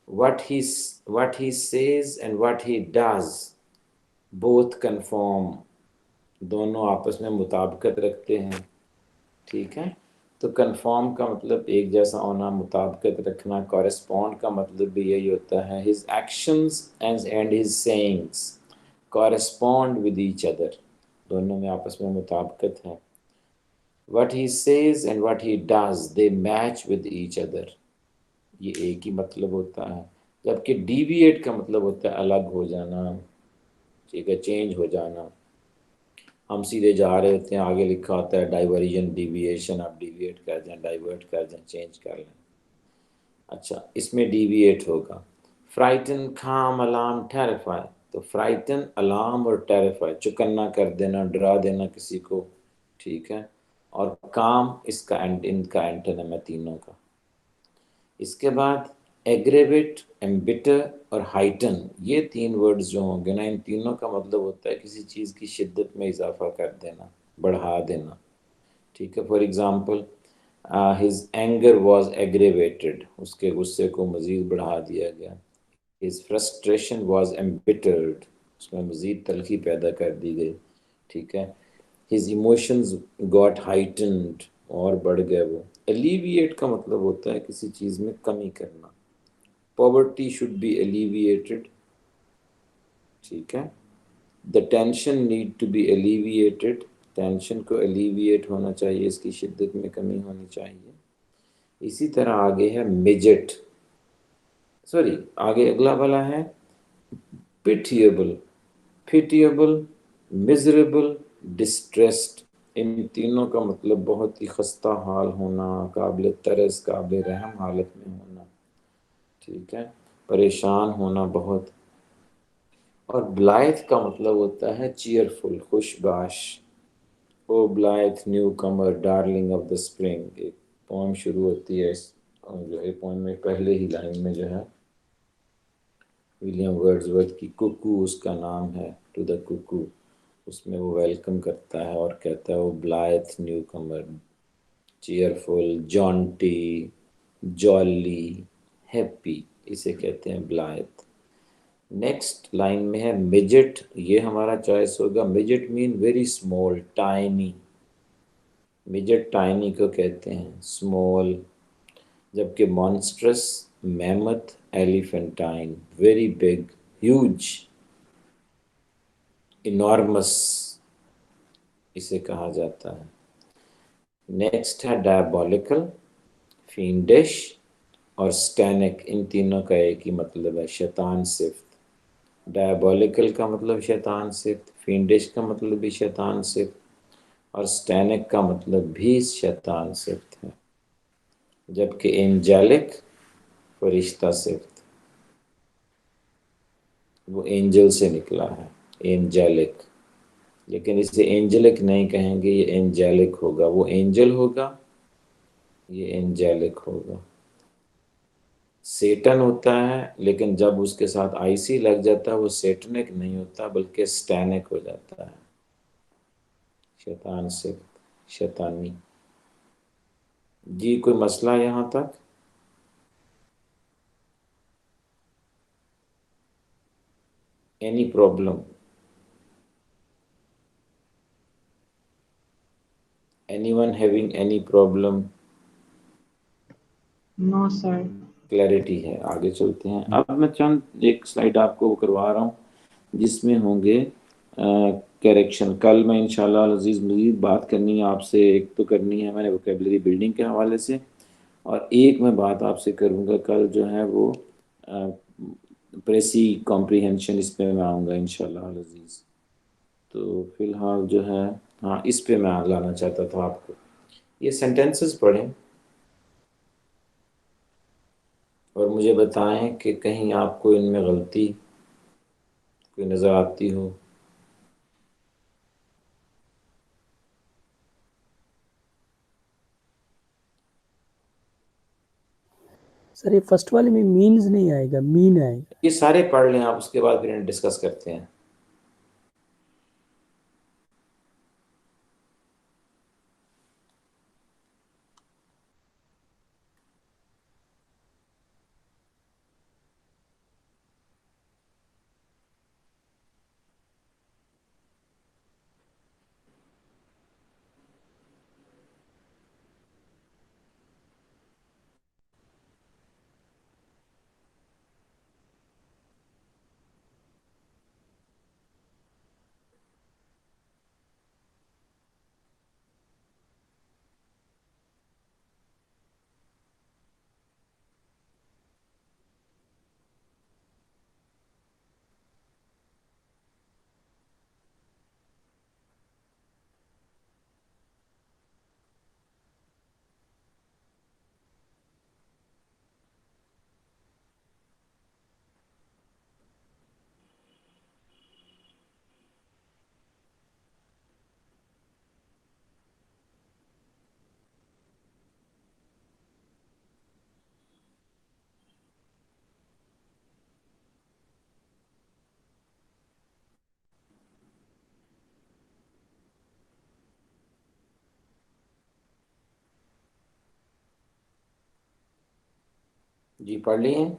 what he says and what he does both conform, दोनों आपस में मुताबिकत रखते हैं, ठीक है। तो कन्फर्म का मतलब एक जैसा होना, मुताबिकत रखना। कॉरेस्पॉन्ड का मतलब भी यही होता है, his actions and his sayings correspond with each other, दोनों में आपस में मुताबिकत है। What he says and what he does they match with each other, ये एक ही मतलब होता है। जबकि डिविएट का मतलब होता है अलग हो जाना, ठीक है, चेंज हो जाना। हम सीधे जा रहे होते हैं, आगे लिखा होता है डाइवर्जन डिविएशन, आप डिविएट कर दें, डाइवर्ट कर दें, चेंज कर लें। अच्छा, इसमें डिविएट होगा। फ्राइटन, काम, अलार्म, टेरिफाई। तो फ्राइटन, अलार्म और टेरिफाई, चौकन्ना कर देना, डरा देना किसी को, ठीक है। और काम इसका इनका एंटोनिम है तीनों का। इसके बाद एग्रेवेट, एम्बिटर और हाइटन, ये तीन वर्ड्स जो होंगे ना, इन तीनों का मतलब होता है किसी चीज़ की शिद्दत में इजाफा कर देना, बढ़ा देना, ठीक है। For example, his anger was aggravated, उसके गुस्से को मज़ीद बढ़ा दिया गया। हिज फ्रस्ट्रेशन वॉज एम्बिटर्ड, उसमें मज़ीद तलखी पैदा कर दी गई, ठीक है। हिज इमोशंस गॉट हाइटनड, और बढ़ गए वो। एलिविएट का मतलब होता है किसी चीज़ में कमी करना। पॉवर्टी शुड बी एलिविएटेड, ठीक है। The tension need to be alleviated, tension को एलिविएट होना चाहिए, इसकी शिद्दत में कमी होनी चाहिए। इसी तरह आगे है मिजेट, सॉरी आगे अगला वाला है पिटिएबल, पिटिएबल, मिजरेबल, डिस्ट्रेस्ड। इन तीनों का मतलब बहुत ही खस्ता हाल होना, काबिल तरस, काबिल रहम हालत में होना, ठीक है, परेशान होना बहुत। और ब्लाइथ का मतलब होता है चीयरफुल, खुशबाश। O blithe newcomer, darling of the spring, एक पोम शुरू होती है जो है पोम में पहले ही लाइन में जो है विलियम वर्ड्सवर्थ की कुकू उसका नाम है, टू द कुकू, उसमें वो वेलकम करता है और कहता है वो ब्लाइथ न्यू कमर, चीयरफुल, जॉन्टी, जॉली, हैप्पी, इसे कहते हैं ब्लाइथ। नेक्स्ट लाइन में है मिजेट, ये हमारा चॉइस होगा। Midget mean very small, tiny, midget tiny को कहते हैं स्मॉल। जबकि monstrous, mammoth, elephantine, very big, huge, enormous, इसे कहा जाता है। नेक्स्ट है डायबॉलिकल, फिंडिश और स्टैनिक, इन तीनों का एक ही मतलब है, शैतान सिफ्त। डायबॉलिकल का मतलब शैतान सिफ्त, फिंडिश का मतलब भी शैतान सिफ्त, और स्टैनिक का मतलब भी शैतान सिफ्त है। जबकि एंजेलिक, फरिश्ता सिफ्त, वो एंजल से निकला है, एंजेलिक। लेकिन इसे एंजेलिक नहीं कहेंगे, ये एंजेलिक होगा। वो एंजल होगा, ये एंजेलिक होगा। सेटन होता है, लेकिन जब उसके साथ आईसी लग जाता है वो सेटनिक नहीं होता बल्कि स्टैनिक हो जाता है, शैतान से, शैतानी। जी कोई मसला यहाँ तक? Any problem? Anyone having any problem?
No sir.
Clarity है। आगे चलते हैं। अब मैं चंद एक स्लाइड आपको करवा रहा हूँ जिसमें होंगे करेक्शन। कल मैं इंशाल्लाह अजीज़ मज़ीद बात करनी है आपसे, एक तो करनी है मैंने वोकेबलरी बिल्डिंग के हवाले से, और एक मैं बात आपसे करूँगा कल जो है वो प्रेसी कॉम्प्रीहेंशन, इस पे मैं आऊँगा इंशाल्लाह अजीज़। तो फिलहाल जो है, हाँ इस पे मैं लाना चाहता था आपको। ये सेंटेंसेस पढ़ें और मुझे बताएं कि कहीं आपको इनमें गलती कोई नज़र आती हो।
सर ये फर्स्ट वाले में मीन्स नहीं आएगा, मीन आएगा।
ये सारे पढ़ लें आप, उसके बाद फिर इन्हें डिस्कस करते हैं। जी पढ़ लिए?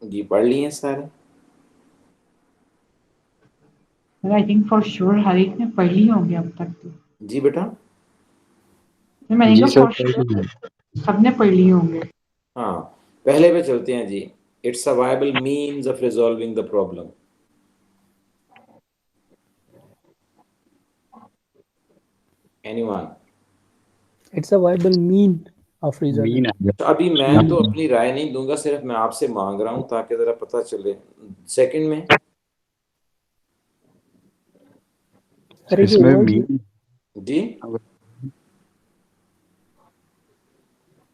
जी पढ़ लिए सारे?
आई थिंक फॉर श्योर हर एक ने पढ़ ली होंगे अब तक तो।
जी बेटा?
मैंने
जी
कहा
सर
फॉर श्योर सबने पढ़ लिए होंगे।
हाँ, पहले पे चलते हैं जी। It's a viable means of resolving the problem. Anyone?
It's a viable mean of result.
Mean आ गया।
तो अभी मैं तो अपनी राय नहीं दूंगा, सिर्फ मैं आपसे मांग रहा हूं ताकि जरा पता चले। सेकंड में
अरे जो
इसमें
वर्ड
मीन
जी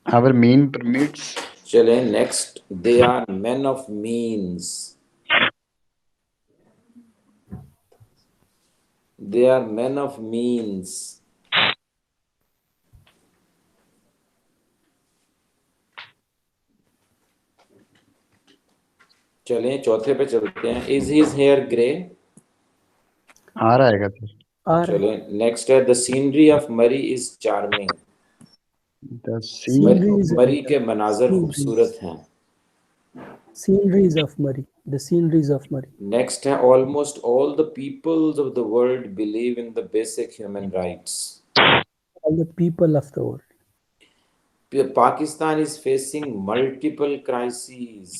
our mean permits
चले next. They are men of means. They are men of means. चलें चौथे पे चलते हैं। Is his hair grey?
आ रहा है सर।
आ रहा है।
चलें नेक्स्ट है। The scenery of Murree is charming.
the scene
sceneries
Murree के मनाजर खूबसूरत हैं।
Sceneries of Murree, the sceneries of Murree.
Next है। Almost all the peoples of the world believe in the basic human rights.
All the people of the world.
Pakistan is facing multiple crisis.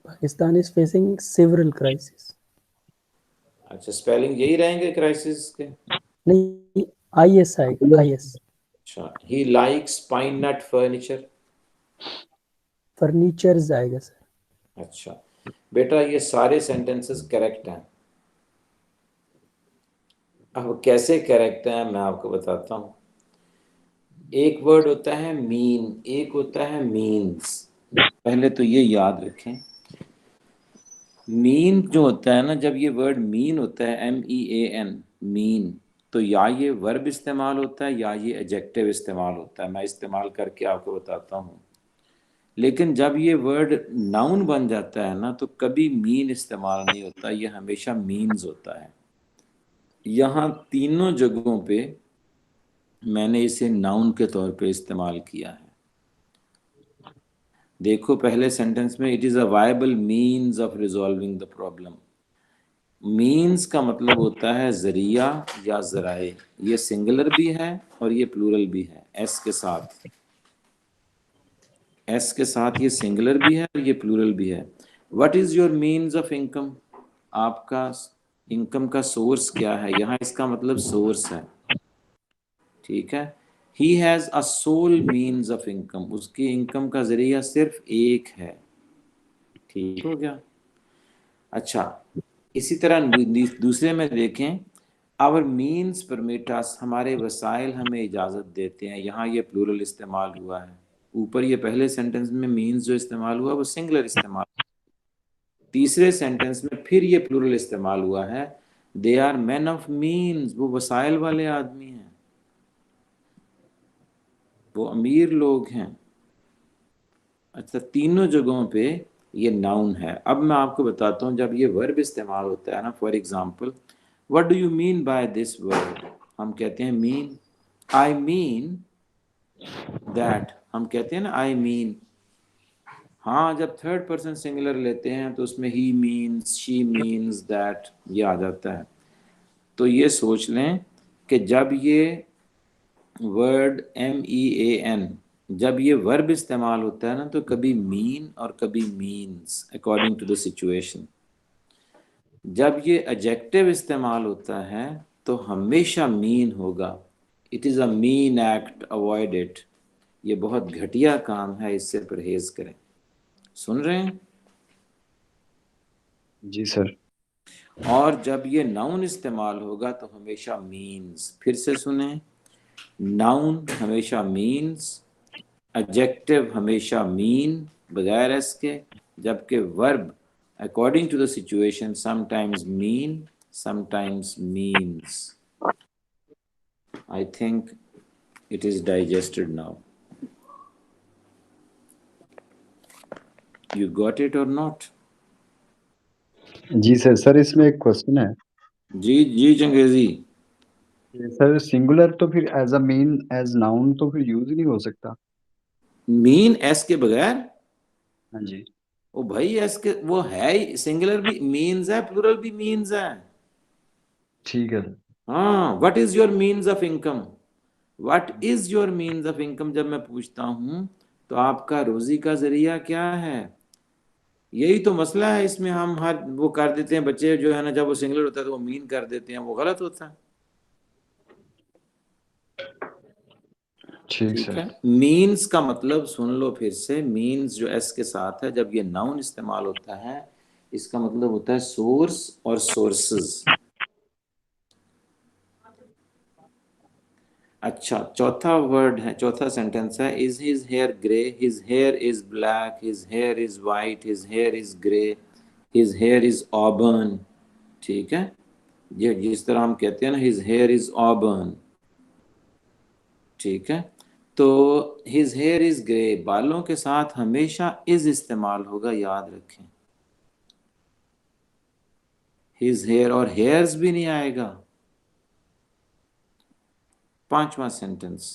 Pakistan is facing several crisis.
अच्छा, spelling यही रहेंगे crisis के?
नहीं, I S आएगा, I S.
अच्छा, he likes pine nut furniture.
Furnitures आएगा sir.
अच्छा बेटा, ये सारे सेंटेंसेस करेक्ट हैं। अब कैसे करेक्ट हैं मैं आपको बताता हूँ। एक वर्ड होता है मीन, एक होता है मीन्स। पहले तो ये याद रखें। मीन जो होता है ना, जब ये वर्ड मीन होता है MEAN, मीन, तो या ये वर्ब इस्तेमाल होता है या ये एडजेक्टिव इस्तेमाल होता है। मैं इस्तेमाल करके आपको बताता हूँ। लेकिन जब ये वर्ड नाउन बन जाता है ना, तो कभी मीन इस्तेमाल नहीं होता, ये हमेशा मीन्स होता है। यहाँ तीनों जगहों पे मैंने इसे नाउन के तौर पे इस्तेमाल किया है। देखो पहले सेंटेंस में, it is a viable means of resolving the problem. Means का मतलब होता है जरिया या जराए। ये सिंगुलर भी है और ये प्लूरल भी है। एस के साथ, एस के साथ ये सिंगुलर भी है और ये प्लूरल भी है। What is your means of income? आपका इनकम का सोर्स क्या है? यहाँ इसका मतलब सोर्स है। ठीक है। He has a sole means of income. उसकी इनकम का जरिया सिर्फ एक है। ठीक हो गया? अच्छा, इसी तरह दूसरे में देखें। आवर मीन्स परमिट अस, हमारे वसाइल हमें इजाज़त देते हैं। यहाँ ये प्लूरल इस्तेमाल हुआ है। ऊपर ये पहले सेंटेंस में मीन्स जो इस्तेमाल हुआ वो सिंगुलर इस्तेमाल, तीसरे सेंटेंस में फिर ये प्लूरल इस्तेमाल हुआ है। They are man of means, वो वसाइल वाले आदमी हैं, वो अमीर लोग हैं। अच्छा, तीनों जगहों पे ये नाउन है। अब मैं आपको बताता हूँ जब ये वर्ब इस्तेमाल होता है ना, for example, what do you mean by this word, हम कहते हैं मीन। आई मीन दैट, हम कहते हैं ना आई मीन। हाँ, जब थर्ड पर्सन सिंगुलर लेते हैं तो उसमें ही मीन्स, शी मीन्स, दैट ये आ जाता है। तो ये सोच लें कि जब ये वर्ड MEAN, जब ये वर्ब इस्तेमाल होता है ना, तो कभी मीन और कभी means, according to the situation. जब ये एडजेक्टिव इस्तेमाल होता है तो हमेशा मीन होगा। It is a mean act, avoid it. ये बहुत घटिया काम है, इससे परहेज करें। सुन रहे हैं?
जी सर।
और जब ये नाउन इस्तेमाल होगा तो हमेशा मीन्स। फिर से सुने, नाउन हमेशा मीन्स, एडजेक्टिव हमेशा मीन बगैर एस के, जबकि verb according to the situation sometimes mean, sometimes means. I think it is digested now. You got it or not?
जी सर। सर इसमें एक क्वेश्चन है।
जी जी चंगेजी।
ये सर सिंगुलर तो फिर as a mean as noun तो फिर यूज ही नहीं हो सकता।
मीन एस के बगैर?
हाँ जी।
ओ भाई, एस के वो है ही, सिंगुलर भी मीन्स है, प्लूरल भी मीन्स है।
ठीक है।
हाँ, what is your means of income, what is your means of income जब मैं पूछता हूं तो आपका रोजी का जरिया क्या है? यही तो मसला है इसमें। हम हर वो कर देते हैं, बच्चे जो है ना, जब वो सिंगुलर होता है तो वो मीन कर देते हैं, वो गलत होता है।
ठीक
ठीक
सर।
है, मीन्स का मतलब सुन लो फिर से। मीन्स जो एस के साथ है, जब ये नाउन इस्तेमाल होता है, इसका मतलब होता है सोर्स और सोर्सेज। अच्छा, चौथा वर्ड है, चौथा सेंटेंस है, is his hair grey, his hair is black, his hair is white, his hair is grey, his hair is auburn. ठीक है, ये जिस तरह हम कहते हैं ना, हिज हेयर इज ऑबर्न। ठीक है, तो हिज हेयर इज ग्रे, बालों के साथ हमेशा इज इस्तेमाल होगा, याद रखें। हिज हेयर और हेयर्स भी नहीं आएगा। पांचवा sentence,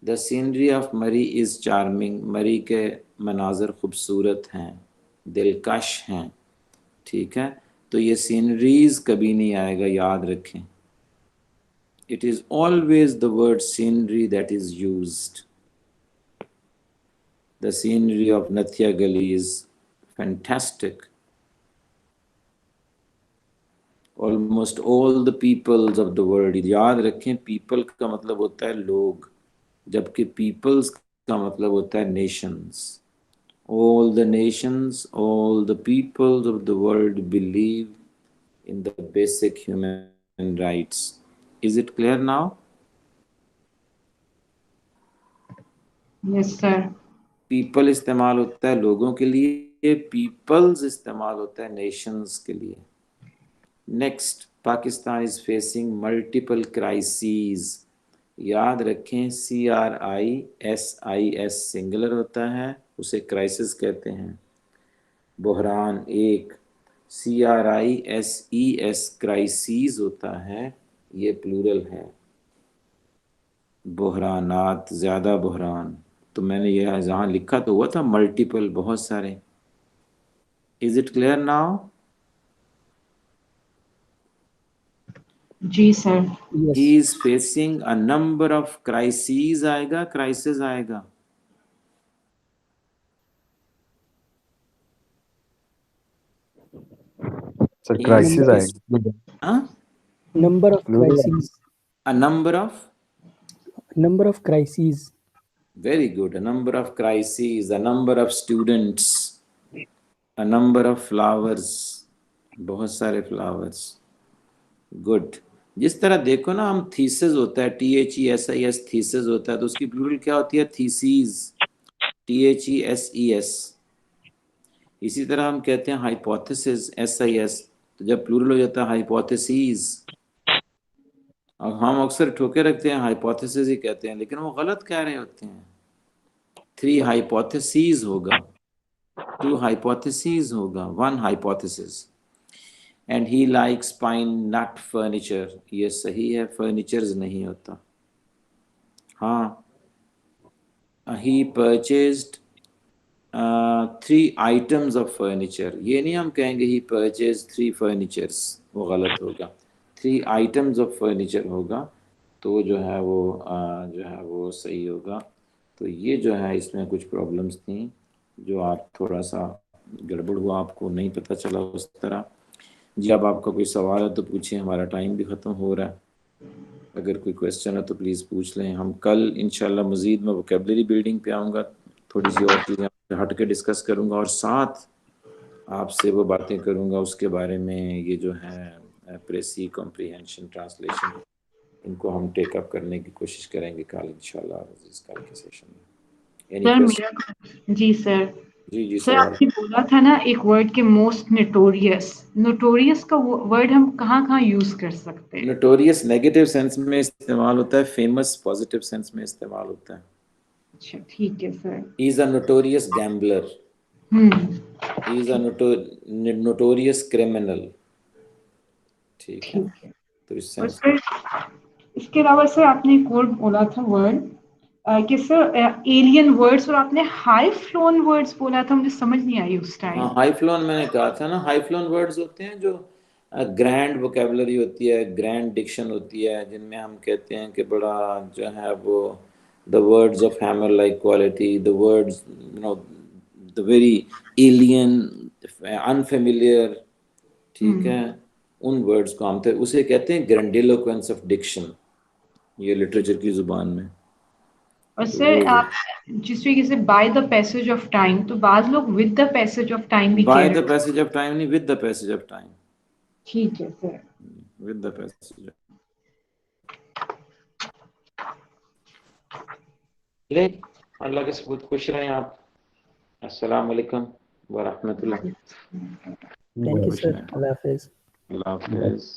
the scenery of Murree is charming, मरी के मनाजर खूबसूरत हैं, दिलकश हैं। ठीक है, तो ये सीनरीज कभी नहीं आएगा, याद रखें। It is always the word scenery that is used. The scenery of Nathia Gali is fantastic. Almost all the peoples of the world, याद रखें, people का मतलब होता है लोग, जबकि peoples का मतलब होता है nations. All the nations, all the peoples of the world believe in the basic human rights. Is it clear now?
Yes, sir.
People इस्तेमाल होता है लोगों के लिए, peoples इस्तेमाल होता है nations के लिए। Next, Pakistan is facing multiple crisis. याद रखें, CRISIS सिंगुलर होता है, उसे क्राइसिस कहते हैं। बहरान एक, CRISES क्राइसिस होता है, ये प्लूरल है। बहरानात, ज्यादा बहरान। तो मैंने यह जहाँ लिखा तो हुआ था मल्टीपल, बहुत सारे। Is it clear now?
जी sir.
Yes.
He is facing a number of crises आएगा, crisis आएगा।
Sir
He is
crisis
Number
आएगा।
हाँ?
number of
plural
crises.
A number of,
Number of crises.
very good, a number of crises, a number of students, a number of flowers, बहुत सारे flowers, good। जिस तरह देखो ना, हम thesis होता है, THESIS थीसिस होता है, तो उसकी प्लूरल क्या होती है? Theses, THESES। इसी तरह हम कहते हैं हाइपोथेसिस, SIS, तो जब प्लूरल हो जाता है हाइपोथेसीज। और हम अक्सर ठोके रखते हैं हाइपोथेसिस ही कहते हैं, लेकिन वो गलत कह रहे होते हैं। 3 हाइपोथेसीज होगा, 2 हाइपोथेसीज होगा, 1 hypothesis. And he likes pine nut furniture, ये सही है, फर्नीचर्स नहीं होता। हाँ, he purchased 3 items of furniture, ये नहीं हम कहेंगे ही परचेज 3 फर्नीचर्स, वो गलत होगा। 3 आइटम्स ऑफ फर्नीचर होगा, तो जो है वो सही होगा। तो ये जो है इसमें कुछ प्रॉब्लम्स थी जो आप थोड़ा सा गड़बड़ हुआ, आपको नहीं पता चला उस तरह। जी, अब आपका कोई सवाल है तो पूछिए, हमारा टाइम भी ख़त्म हो रहा है। अगर कोई क्वेश्चन है तो प्लीज़ पूछ लें। हम कल इंशाल्लाह मज़ीद मैं वोकेबलरी बिल्डिंग पे आऊँगा, थोड़ी सी और चीज़ें हट के डिस्कस करूँगा, और साथ आपसे वो बातें करूँगा उसके बारे में, ये जो है प्रेसी, कॉम्प्रिहेंशन, ट्रांसलेशन, इनको हम टेकअप करने की कोशिश करेंगे कल इंशाल्लाह कल के सेशन में। Any
sir
question?
जी सर,
जी
सर
सवाल।
आपने बोला था ना एक वर्ड के मोस्ट नोटोरियस, नोटोरियस का वर्ड हम कहाँ कहाँ यूज कर सकते हैं?
नोटोरियस नेगेटिव सेंस में इस्तेमाल होता है, फेमस पॉजिटिव सेंस में इस्तेमाल होता है।
अच्छा ठीक है sir.
He is a notorious gambler, he is a notorious criminal. ठीक है,
ठीक है।
तो इस
और
सेंस में।
सर इसके अलावा सर आपने एक वर्ड बोला था वर्ड कि सर एलियन वर्ड्स, और आपने हाई फ्लोन वर्ड्स बोला था, मुझे समझ नहीं आई उस
हाँ,
टाइम।
हाई फ्लोन मैंने कहा था ना, हाई फ्लोन वर्ड्स होते हैं जो ग्रैंड वोकेबलरी होती है, ग्रैंड डिक्शन होती है, जिनमें हम कहते हैं कि बड़ा जो है वो the words of hammer like quality, the words the very alien, unfamiliar, ठीक है, उन वर्ड्स को हम उसे कहते हैं ग्रैंडिलोक्वेंस ऑफ डिक्शन, ये लिटरेचर की जुबान में।
और
तो
सर
वो
आप जिस तरीके से by the passage of time, तो बाज लोग with the passage of time भी कह
बाय
रहे
द
हैं।
पैसेज ऑफ टाइम नहीं, with the passage of time,
ठीक है सर।
With the passage. ले, अल्लाह के सबूत, खुश रहें आप। अस्सलाम वालेकुम व रहमतुल्लाह।
थैंक यू
खुश
सर,
रहें।
अल्लाह हाफिज़।
अल्लाह हाफिज़।